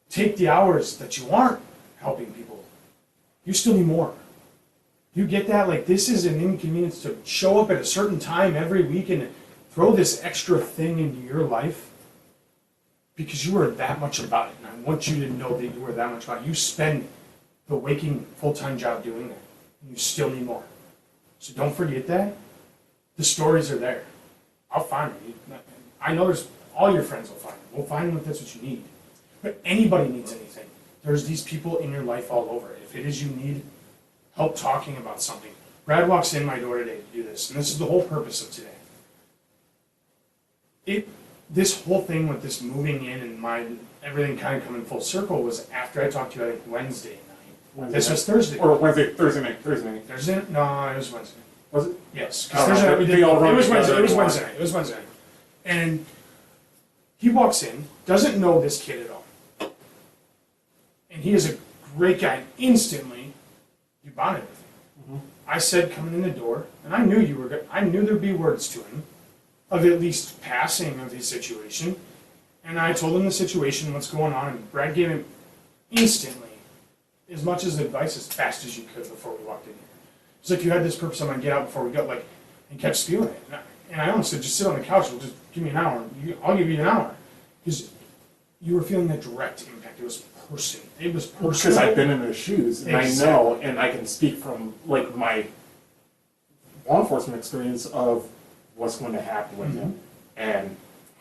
take the hours that you aren't helping people. You still need more. You get that? Like, this is an inconvenience to show up at a certain time every week and throw this extra thing into your life because you are that much about it. And I want you to know that you are that much about it. You spend the waking full-time job doing that. And you still need more. So don't forget that. The stories are there. I'll find them. I know all your friends will find them. We'll find them if that's what you need. But anybody needs anything. There's these people in your life all over. If it is you need help talking about something. Brad walks in my door today to do this, and this is the whole purpose of today. This whole thing with this moving in and everything kind of coming full circle was after I talked to you, I think, Wednesday night. This was Thursday. Or Thursday night. Thursday? No, it was Wednesday. Was it? Yes, I don't because Thursday know, night we they did. all run It was together Wednesday. It was anymore. Wednesday night. It was Wednesday night. And he walks in, doesn't know this kid at all, and he is a great guy. Instantly, you bonded with him. I said coming in the door, and I knew you were good. I knew there'd be words to him of at least passing of his situation, and I told him the situation, what's going on, and Brad gave him instantly as much as advice as fast as you could before we walked in here. It's like you had this purpose, I'm gonna get out before we go, like, and kept spewing it. And I almost said, just sit on the couch, just give me an hour. I'll give you an hour. Because you were feeling that direct impact. It was personal. Because I've been in his shoes, and Exactly. I know, and I can speak from like my law enforcement experience of what's going to happen with him and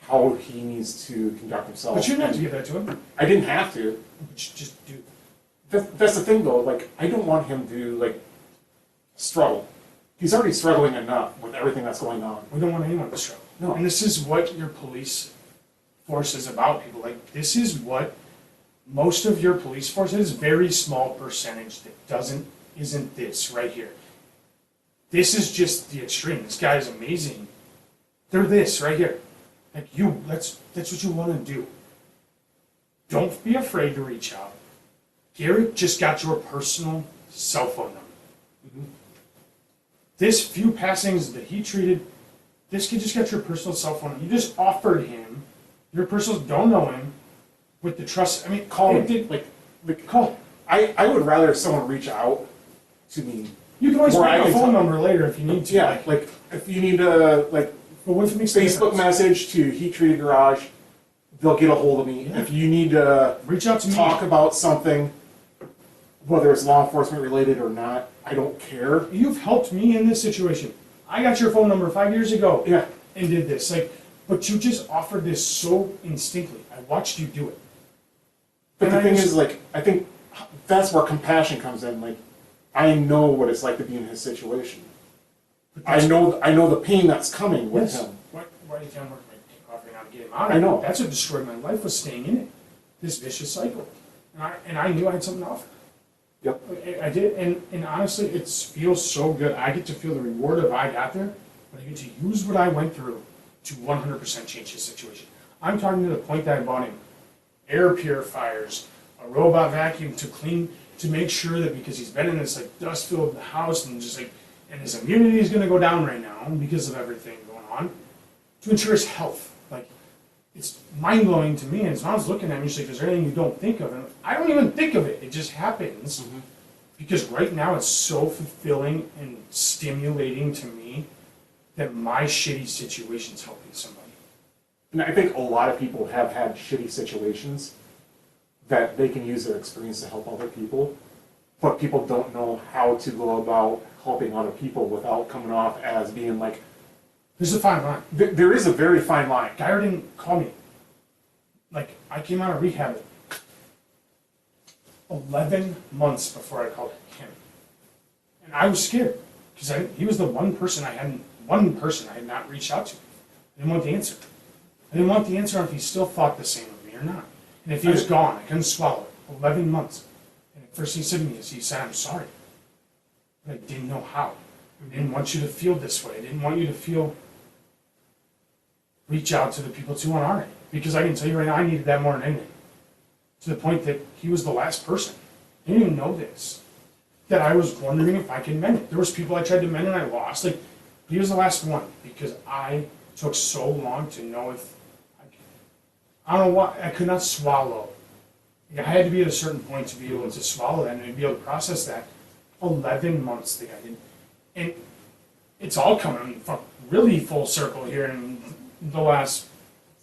how he needs to conduct himself. But you didn't have to give that to him. I didn't have to. Just do. That's the thing, though. Like, I don't want him to like struggle. He's already struggling enough with everything that's going on. We don't want anyone to struggle. No. And this is what your police force is about, people. Like, this is what most of your police force is. Very small percentage that isn't this right here. This is just the extreme. This guy is amazing. They're this right here. Like, that's what you want to do. Don't be afraid to reach out. Garrett just got your personal cell phone number. This few passings that he treated, this kid just got your personal cell phone. You just offered him your personal, don't know him, with the trust. I mean, Call it him. did- Like, call. I would rather someone reach out to me. You can always Or pick I a can phone tell- number later if you need to. Yeah, like if you need to like but what if it makes a Facebook difference? message to Heat Treated Garage, they'll get a hold of me. Yeah. If you need to Reach out to me. talk about something, whether it's law enforcement related or not, I don't care. You've helped me in this situation. I got your phone number 5 years ago. Yeah. And did this. Like, but you just offered this so instinctively. I watched you do it. But And the I thing just- is, like, I think that's where compassion comes in. Like, I know what it's like to be in his situation. I know the pain that's coming with Yes. him. Why do you tell him work my dick off right now to get him out of I it? know. That's what destroyed my life, was staying in it. This vicious cycle. And I knew I had something to offer. Yep. I did, and honestly, it feels so good. I get to feel the reward of I got there, but I get to use what I went through to 100% change his situation. I'm talking to the point that I bought him air purifiers, a robot vacuum to clean, to make sure that, because he's been in this like dust-filled house and just like, and his immunity is going to go down right now because of everything going on, to ensure his health. Like, it's mind-blowing to me, and his mom's looking at me, she's like, is there anything you don't think of? And I don't even think of it, it just happens. Because right now it's so fulfilling and stimulating to me that my shitty situation's helping somebody. And I think a lot of people have had shitty situations that they can use their experience to help other people, but people don't know how to go about helping other people without coming off as being like, There's a fine line. there is a very fine line. Dyer didn't call me. Like, I came out of rehab 11 months before I called him. And I was scared, because he was the one person I had not reached out to. I didn't want the answer. I didn't want the answer on if he still thought the same of me or not. And if he was gone, I couldn't swallow it. 11 months. And the first thing he said to me is, he said, I'm sorry. But I didn't know how. I didn't want you to feel this way. I didn't want you to feel, reach out to the people too on our end. Because I can tell you right now, I needed that more than anything. To the point that he was the last person. I didn't even know this. That I was wondering if I could mend it. There was people I tried to mend and I lost. Like, he was the last one because I took so long to know if I don't know what, I could not swallow. Like, I had to be at a certain point to be able to swallow that and be able to process that. 11 months the guy did. And it's all coming from really full circle here in the last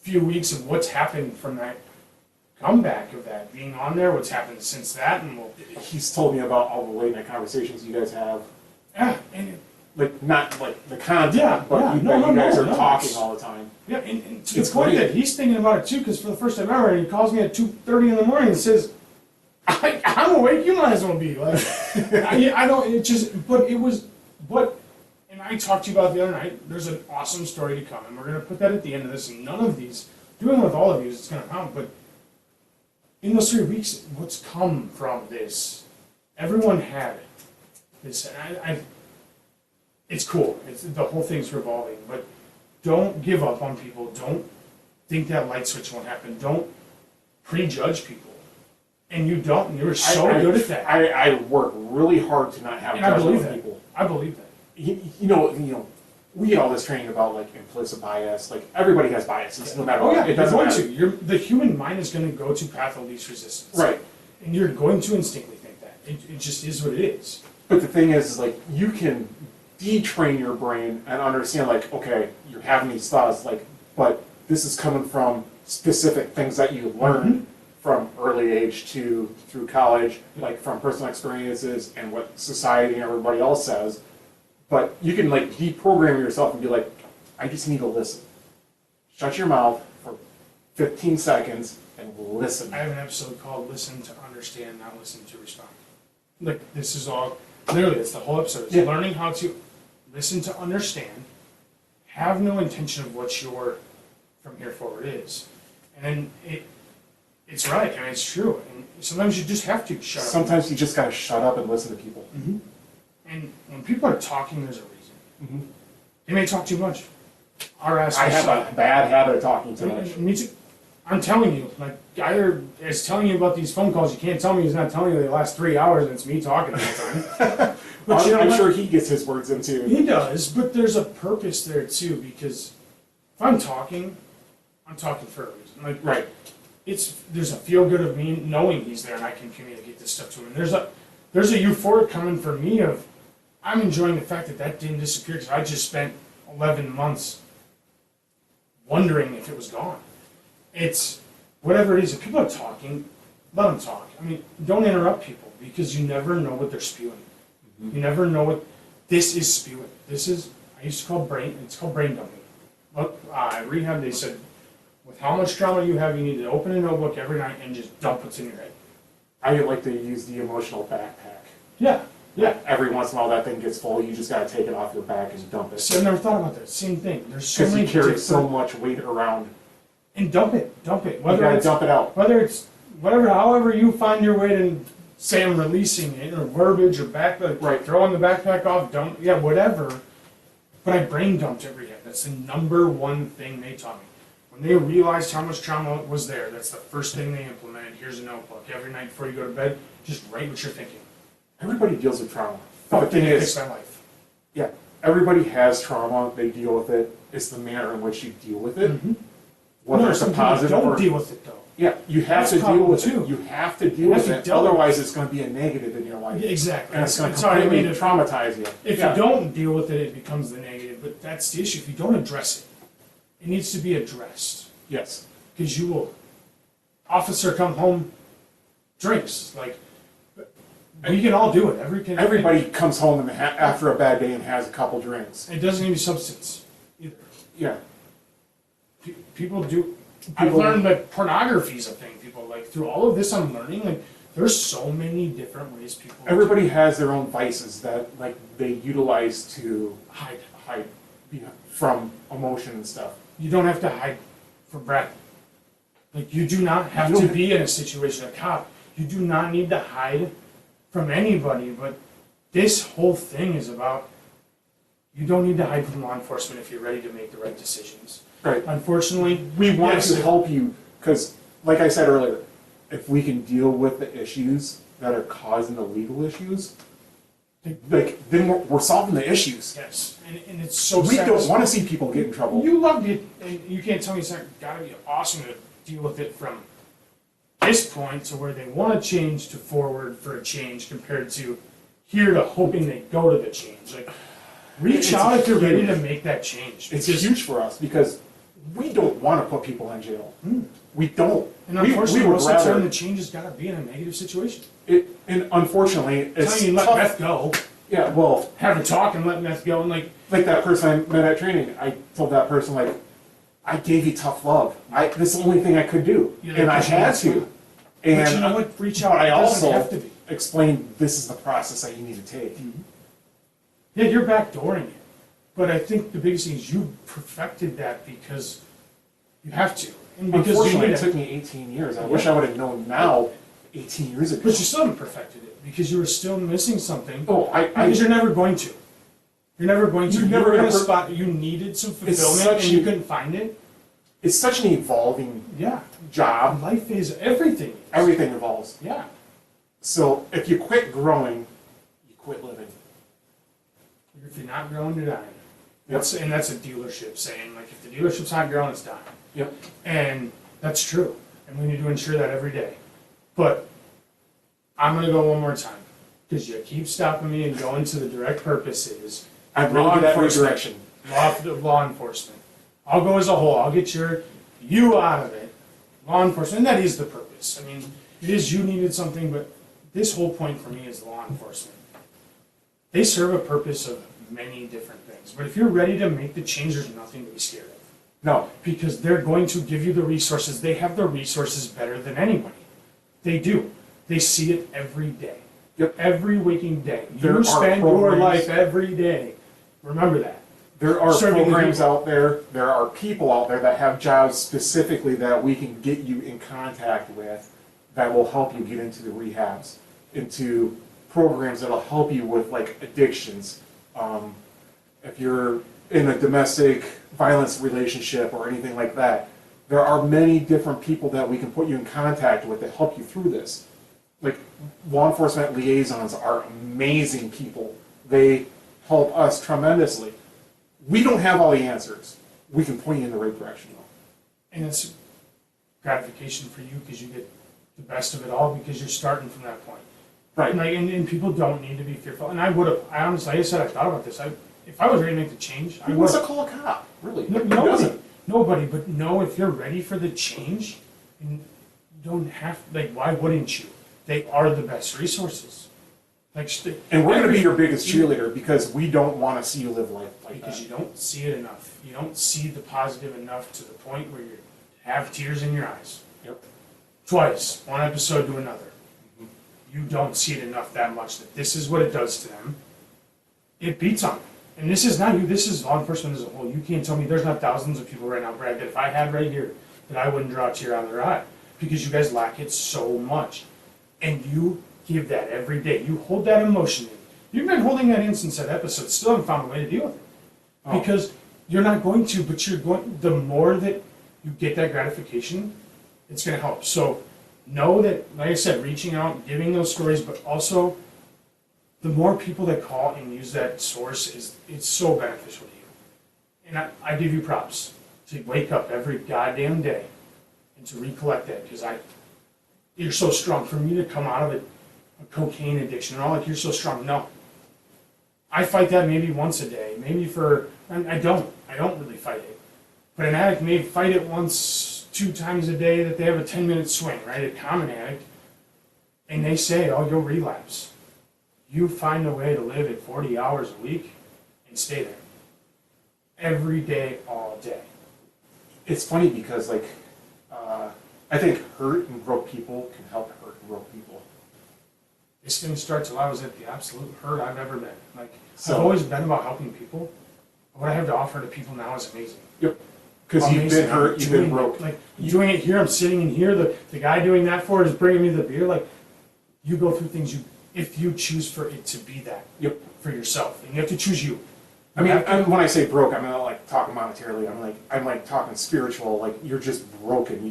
few weeks of what's happened from that comeback of that being on there, what's happened since that, and He's told me about all the late night conversations you guys have. yeah, and Like, not like the content, Yeah, but yeah, you, no, that no, you guys no, are no, talking it's- all the time. yeah, and to It's the point great. that he's thinking about it too, because for the first time ever, he calls me at 2:30 in the morning and says, I'm awake, you might as well be. Like, I don't, it just, but it was, but, and I talked to you about the other night, there's an awesome story to come, and we're going to put that at the end of this, and none of these, doing it with all of you, it's going to count, but in those 3 weeks, what's come from this, everyone had this, and it's cool, the whole thing's revolving, but don't give up on people, don't think that light switch won't happen, don't prejudge people. And you don't, you're so good at that. I work really hard to not have And I judgment believe of that. people. I believe that. You know, we get all this training about like implicit bias. Like everybody has biases, no matter Oh what. yeah, It you're doesn't going matter. to. The human mind is going to go to path of least resistance. Right. And you're going to instinctively think that. It just is what it is. But the thing is like you can detrain your brain and understand like, okay, you're having these thoughts, like, but this is coming from specific things that you learned from early age to through college, like from personal experiences and what society and everybody else says. But you can like deprogram yourself and be like, I just need to listen. Shut your mouth for 15 seconds and listen. I have an episode called Listen to Understand, Not Listen to Respond. Like, this is all, literally, it's the whole episode. It's Yeah. learning how to listen to understand, have no intention of what your from here forward is. And then it's right, I mean, it's true. And sometimes you just have to shut up. Sometimes you just gotta shut up and listen to people. And when people are talking, there's a reason. They may talk too much. Our ass I will have shut a bad habit of talking too up. much. Me too. I'm telling you, like, guy is telling you about these phone calls. You can't tell me he's not telling you they last 3 hours and it's me talking all the time. But you know I'm what? sure he gets his words in too. He does, but there's a purpose there too, because if I'm talking for a reason. Like, Right. there's a feel good of me knowing he's there and I can communicate this stuff to him. And there's a euphoric coming from me of I'm enjoying the fact that didn't disappear because I just spent 11 months wondering if it was gone. It's whatever it is. If people are talking, let them talk. I mean, don't interrupt people because you never know what they're spewing. You never know what this is spewing. This is I used to call it's called brain dumping. Look, rehab, they said, with how much trauma you have, you need to open a notebook every night and just dump what's in your head. I like to use the emotional backpack. Yeah, yeah. Every once in a while that thing gets full, you just gotta take it off your back and dump it. See, I've never thought about that. Same thing. There's so Because many you carry different- so much weight around, and dump it. you Whether gotta it's dump it out. whether it's whatever, however you find your way to say I'm releasing it, or verbiage, or backpack, Right. throwing the backpack off, dump, yeah, whatever. But I brain dumped at rehab. That's the number one thing they taught me. When they realized how much trauma was there, that's the first thing they implemented. Here's a notebook. Every night before you go to bed, just write what you're thinking. Everybody deals with trauma. But the Fuck, thing it fixed is, my life. yeah, everybody has trauma, they deal with it. It's the manner in which you deal with it. Whether No, it's a some people positive don't or deal with it though. yeah, you have That's to deal problem with too. it. You have to deal You have with to it. deal with Otherwise, it's going to be a negative in your life, Yeah, exactly. and it's going to Sorry, I mean, completely if traumatize you. If Yeah. you don't deal with it, it becomes the negative. But that's the issue. If you don't address it, it needs to be addressed. Yes. Because you will. Officer come home, drinks. Like, we can all do it. Everybody comes home and after a bad day and has a couple drinks. It doesn't need to be substance either. Yeah. People do. I've People- learned that pornography is a thing. People like through all of this. I'm learning like there's so many different ways people Everybody has their own vices that like they utilize to hide. hide from emotion and stuff. You don't have to hide from Brad. Like, you do not have You to don't- be in a situation, a cop. You do not need to hide from anybody, but this whole thing is about you don't need to hide from law enforcement if you're ready to make the right decisions. Right. Unfortunately, We want yes, to help you because, like I said earlier, if we can deal with the issues that are causing the legal issues, like then we're solving the issues. Yes, and it's so We sad. don't want to see people get in trouble. You loved it, and you can't tell me it's not gotta be awesome to deal with it from this point to where they want to change to forward for a change compared to here to hoping they go to the change. Like, reach It's out if you're ready huge. to make that change. It's because- huge for us because we don't want to put people in jail. We don't. And We unfortunately, would most of the time, rather. the change has got to be in a negative situation. And unfortunately, It's it's how you let tough. meth go, Yeah, well, have a talk and let meth go, and like, that person I met at training, I told that person like, I gave you tough love. This is the only thing I could do, Yeah, and I because you had want to. to. And but you know what? Reach out. but I It doesn't also have to be. explained this is the process that you need to take. Yeah, you're backdooring it. But I think the biggest thing is you perfected that because you have to. And because you Unfortunately, need it it. took me 18 years. I wish I would have known now 18 years ago. But you still haven't perfected it because you were still missing something. Oh, Because you're never going to. You're never going to. You're You never were in gonna a per- spot you needed some It's fulfillment such and you a- couldn't find it. it's such an evolving Yeah. job. Life is everything. Everything evolves. Yeah. So if you quit growing, you quit living. If you're not growing, you're dying. And that's a dealership saying, like, if the dealership's not growing, it's dying. Yep. And that's true. And we need to ensure that every day. But I'm going to go one more time because you keep stopping me and going to the direct purposes. I'm really good at enforcement. redirection. Law enforcement. I'll go as a whole. I'll get you out of it. Law enforcement. And that is the purpose. I mean, it is you needed something, but this whole point for me is law enforcement. They serve a purpose of many different things. But if you're ready to make the change, there's nothing to be scared of. No, Because they're going to give you the resources. They have the resources better than anybody. They do. They see it every day. Yep. Every waking day. There You are spend your programs- life every day. Remember that. there are Serving the programs people. out there, there are people out there that have jobs specifically that we can get you in contact with that will help you get into the rehabs, into programs that'll help you with like addictions. If you're in a domestic violence relationship or anything like that, there are many different people that we can put you in contact with to help you through this. Like law enforcement liaisons are amazing people. They help us tremendously. We don't have all the answers. We can point you in the right direction though. And it's gratification for you because you get the best of it all because you're starting from that point. Right. And people don't need to be fearful. And I would have, I honestly, like I said, I thought about this. If I was ready to make the change, I Who would wants to have. call a cop? Really? No, Who nobody, doesn't? nobody, but no, if you're ready for the change, and you don't have, like, why wouldn't you? They are the best resources. Like, And we're going to be your biggest cheerleader because we don't want to see you live life like because you don't see it enough. You don't see the positive enough to the point where you have tears in your eyes. Yep. Twice, one episode to another. You don't see it enough that much that this is what it does to them. It beats on them. And this is not you, this is law enforcement as a whole. You can't tell me there's not thousands of people right now, Brad, that if I had right here, that I wouldn't draw a tear out of their eye. Because you guys lack it so much. And you give that every day. You hold that emotion in. You've been holding that in since that episode, still haven't found a way to deal with it. Oh. Because you're not going to, but you're going, the more that you get that gratification, it's gonna help. So know that, like I said, reaching out, giving those stories, but also the more people that call and use that source it's so beneficial to you. And I give you props to wake up every goddamn day and to recollect that, because you're so strong. For me to come out of it, a cocaine addiction and all, like, you're so strong. No. I fight that maybe once a day, maybe I don't really fight it. But an addict may fight it once, 2 times a day that they have a 10-minute swing, right? A common addict. And they say, oh, you'll relapse. You find a way to live at 40 hours a week and stay there. Every day, all day. It's funny because, like, I think hurt and broke people can help hurt and broke people. This didn't start till I was at the absolute hurt I've ever been. Like, So- I've always been about helping people. What I have to offer to people now is amazing. Yep. Because you've Amazing. been hurt, you've been Doing it, broke. Like, doing it here, I'm sitting in here, the guy doing that for it is bringing me the beer. Like, you go through things if you choose for it to be that Yep. for yourself, and you have to choose you. I mean, when I say broke, I'm not like talking monetarily. I'm like talking spiritual. Like, you're just broken.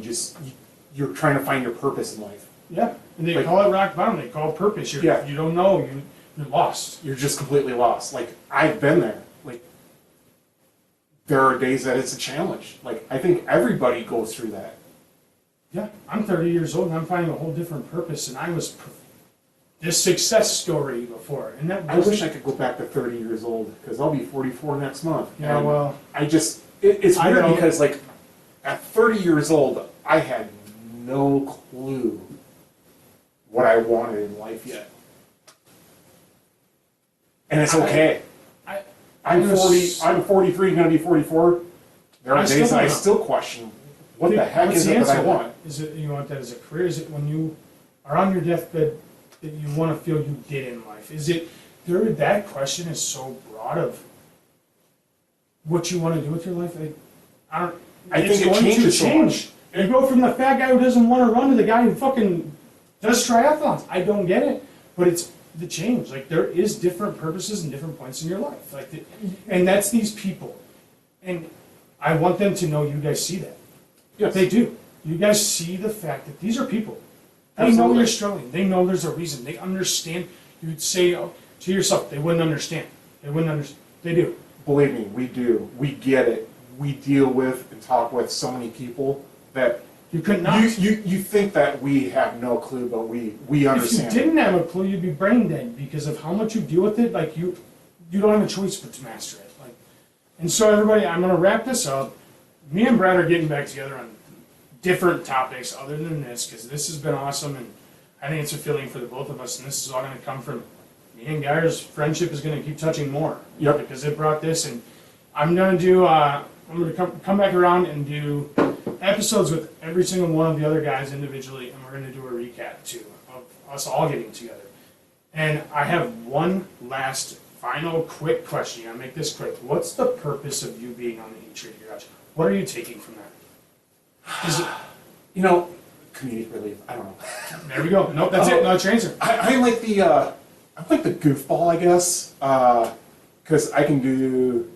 You're trying to find your purpose in life. Yeah, and they Like- call it rock bottom. They call it purpose. Yeah. You don't know. You're lost. You're just completely lost. Like, I've been there. Like, there are days that it's a challenge. Like, I think everybody goes through that. Yeah, I'm 30 years old and I'm finding a whole different purpose. And I was this success story before, and that I wish I could go back to 30 years old, because I'll be 44 next month. Yeah, And well, it's I weird know. because, like, at 30 years old, I had no clue what I wanted in life yet. And it's okay. I I'm there's- 40. I'm 43. Going to be 44. There are I still days that I don't know. still question what the heck What's is the it that I answer? want. Is it you want that as a career? Is it when you are on your deathbed that you want to feel you did in life? Is it that question is so broad of what you want to do with your life? I it's think it going to changes so change. You go from the fat guy who doesn't want to run to the guy who fucking does triathlons. I don't get it, but it's the change. Like, there is different purposes and different points in your life. And that's these people, and I want them to know you guys see that. Yes. They do. You guys see the fact that these are people. They know Absolutely. you're struggling. They know there's a reason. They understand. You'd say to yourself, they wouldn't understand. They wouldn't understand. They do. Believe me, we do. We get it. We deal with and talk with so many people that You could not. you think that we have no clue, but we If you understand. didn't have a clue, you'd be brain dead because of how much you deal with it. Like, you don't have a choice but to master it. Like, and so everybody, I'm gonna wrap this up. Me and Brad are getting back together on different topics other than this, because this has been awesome, and I think it's a feeling for the both of us. And this is all gonna come from me and Guyer's friendship is gonna keep touching more. Yep. Because it brought this, and I'm gonna do. I'm gonna come back around and do episodes with every single one of the other guys individually, and we're gonna do a recap too of us all getting together. And I have one last, final, quick question. I'll make this quick. What's the purpose of you being on the Heat Treaty Garage? What are you taking from that? Is it? You know, comedic relief. I don't know. There we go. Nope, that's it. No, that's your answer. I like the goofball, I guess, because I can do.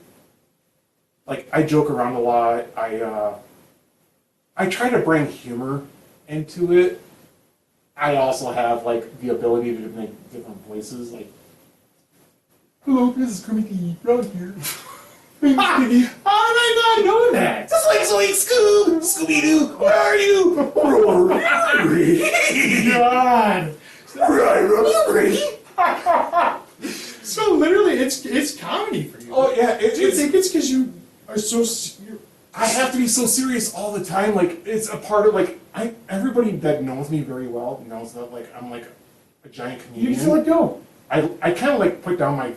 Like, I joke around a lot. I try to bring humor into it. I also have, like, the ability to make different voices. Like, hello, this is Kermit the Frog here. How did I not know that? Just like Scooby-Doo, where are you? God. So literally, it's comedy for you. Oh yeah, Do you think it's because you are so? I have to be so serious all the time. Like, it's a part of, like, everybody that knows me very well knows that, like, I'm like a giant You comedian. can let go. I kind of like put down my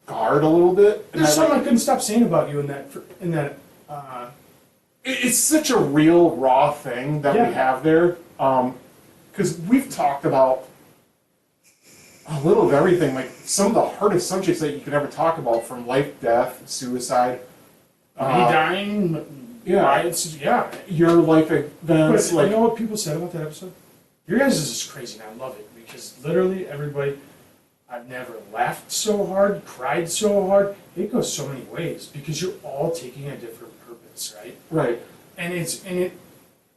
guard a little bit. And There's I, something like, I couldn't stop saying about you it's such a real raw thing that Yeah. we have there. Because we've talked about a little of everything, like some of the hardest subjects that you could ever talk about, from life, death, suicide, me dying, yeah. riots, yeah. your life events, But like you know what people said about that episode? Your guys is just crazy, and I love it because literally everybody. I've never laughed so hard, cried so hard. It goes so many ways because you're all taking a different purpose, right? right.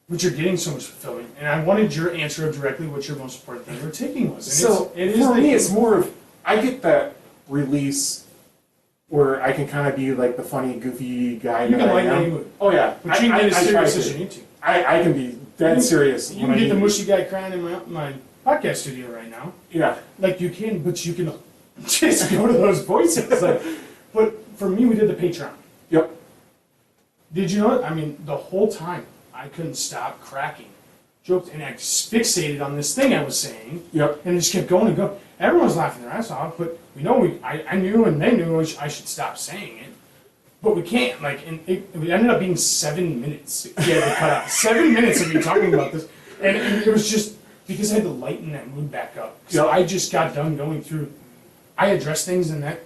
But you're getting so much fulfillment. And I wanted your answer of directly what your most important thing you were taking was. And So it is for the- me, it's more of I get that release where I can kind of be like the funny, goofy guy. You that can I lighten am. any mood. Oh yeah, But you can get as I try serious to. as you need to. I can be dead serious. You when can I get the need- mushy guy crying in my podcast studio right now. Yeah. Like you can, but you can just go to those voices. Like, but for me, we did the Patreon. Yep. Did you know? I mean, the whole time I couldn't stop cracking jokes, and I fixated on this thing I was saying, Yep. and it just kept going and going. Everyone's laughing their ass off, but we know I knew and they knew I should stop saying it, but we can't. Like, and it ended up being 7 minutes. Yeah, they cut out 7 minutes of me talking about this, and it was just because I had to lighten that mood back up. So Yep. I just got done going through. I addressed things in that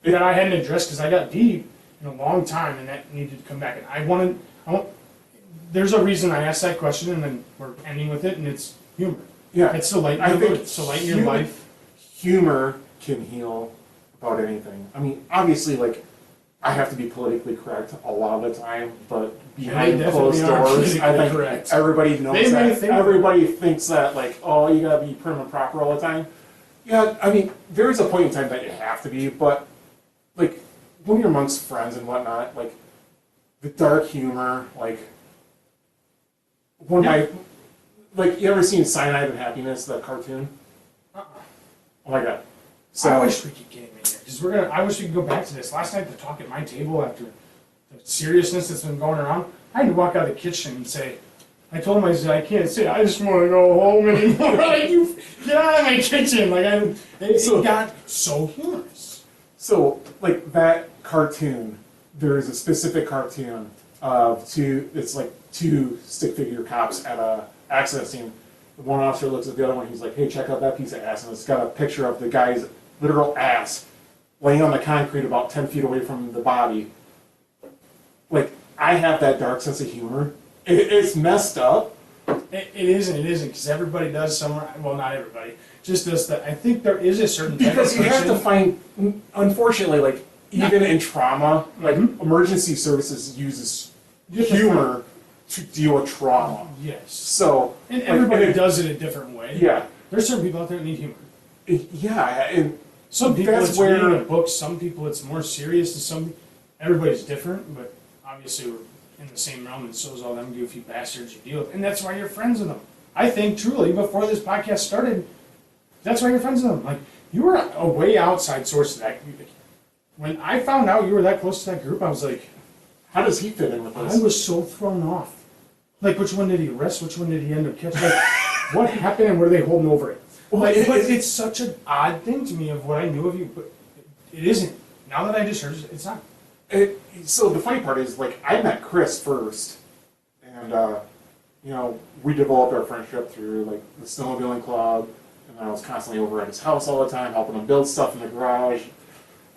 I hadn't addressed because I got deep in a long time, and that needed to come back. And I want. There's a reason I asked that question, and then we're ending with it, and it's humor. Yeah. It's to lighten I your think mood. It's to lighten your humor- life. Humor can heal about anything. I mean, obviously, like I have to be politically correct a lot of the time, but behind definitely closed are doors, I politically think correct. everybody knows They may that. think- Everybody thinks that, like, oh, you gotta be prim and proper all the time. Yeah, I mean, there is a point in time that you have to be, but like when you're amongst friends and whatnot, like the dark humor, like one of my, like, you ever seen Cyanide and Happiness, the cartoon? Uh-uh. Oh my god. I wish we could get him in here because we're gonna. I wish we could go back to this. Last night, the talk at my table after the seriousness that's been going around, I had to walk out of the kitchen and say, I told him, I said, I can't say, I just want to go home anymore. Like, you get out of my kitchen. Like, it got so humorous. So, like that cartoon, there is a specific cartoon of it's like two stick figure cops at a accident scene. The one officer looks at the other one, he's like, hey, check out that piece of ass. And it's got a picture of the guy's literal ass laying on the concrete about 10 feet away from the body. Like, I have that dark sense of humor. It's messed up. It isn't, because everybody does somewhere, well, not everybody, just does that. I think there is a certain type Because of you have to person- find, unfortunately, like, even in trauma, like, emergency services uses You have to humor to deal with trauma. Yes. So, And like, everybody and it- does it a different way. Yeah, There's certain people out there that need humor. yeah, and Some people That's it's where- reading a book, some people it's more serious, and some, everybody's different, but obviously we're in the same realm, and so is all them goofy bastards you deal with, and that's why you're friends with them. I think truly, before this podcast started, that's why you're friends with them. Like, you were a way outside source of that. When I found out you were that close to that group, I was like, how does he fit in with I this? was so thrown off. Like, which one did he arrest? Which one did he end up catching? Like, what happened and were they holding over it? Well, Like, it- but it's such an odd thing to me of what I knew of you, but it isn't. Now that I just heard it, it's not. So the funny part is, like, I met Chris first, and you know, we developed our friendship through like the snowmobiling club, and I was constantly over at his house all the time, helping him build stuff in the garage.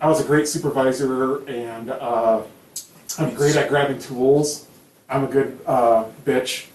I was a great supervisor, and I'm great at grabbing tools. I'm a good bitch.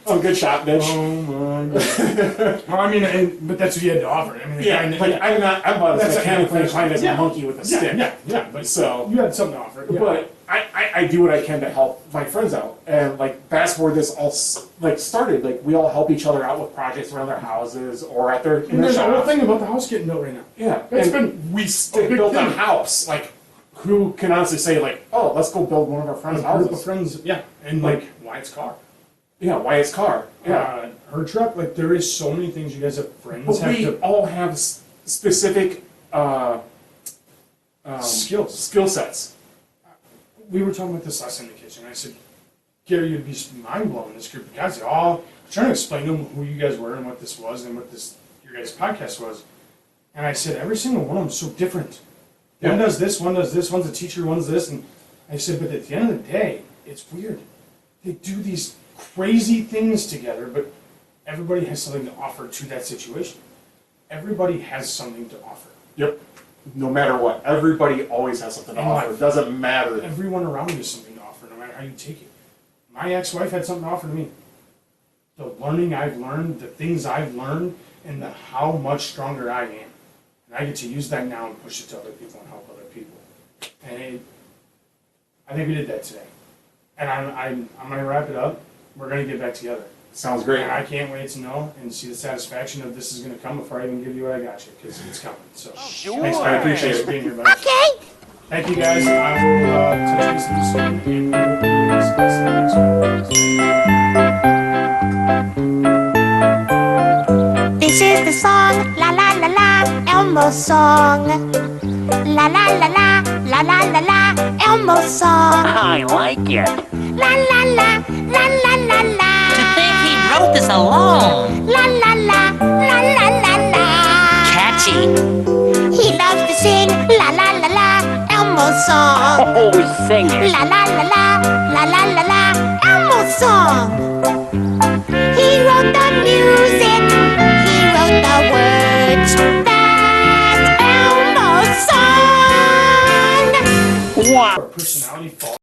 I'm a good shop bitch. Oh my god. Well, I mean, but that's what you had to offer. I mean, Yeah, like I'm about That's as mechanically a- inclined as yeah. a monkey with a yeah, stick. yeah. But So, you had something to offer. Yeah. but I do what I can to help my friends out, and like that's where this all like started. Like we all help each other out with projects around their houses or at their in and their there's a whole shops. thing about the house getting built right now. Yeah, That's and been we a big built a thing. house. Like who can honestly say like, oh, let's go build one of our friends' A group of houses? friends, yeah, and like Wyatt's car. Yeah, Wyatt's car. Yeah, Her truck, like there is so many things you guys have friends but have we to all have specific skills. skill sets. We were talking about this last night in the kitchen. I said, Gary, you'd be mind blown. This group of guys, they're all trying to explain to them who you guys were and what this was and what this your guys' podcast was. And I said, every single one of them is so different. One Yeah. does this, one does this, one's a teacher, one's this. And I said, but at the end of the day, it's weird. They do these crazy things together, but everybody has something to offer to that situation. Everybody has something to offer. Yep. No matter what, everybody always has something to And offer. like- It doesn't matter. Everyone around you has something to offer, no matter how you take it. My ex-wife had something to offer to me. The learning I've learned, the things I've learned, and how much stronger I am. And I get to use that now and push it to other people and help other people. And I think we did that today. And I'm going to wrap it up. We're going to get back together. Sounds great. And I can't wait to know and see the satisfaction of this is going to come before I even give you what I got you, because it's coming. So thanks, I appreciate thanks it. for being here, buddy. Okay. Thank you, guys. I will touch base with you soon, and we will discuss the next one. This is the song, la la la la, Elmo's song. La la la la, la la la la, Elmo's song. I like it. La la la, la la la la. To think he wrote this alone. La la la, la la la la. Catchy. He loves to sing, la la la la, Elmo's song. Oh, sing it. La la la la, la la la la, Elmo's song. He wrote the music, he wrote the words. That's Elmo's song. Wow. Our personality falls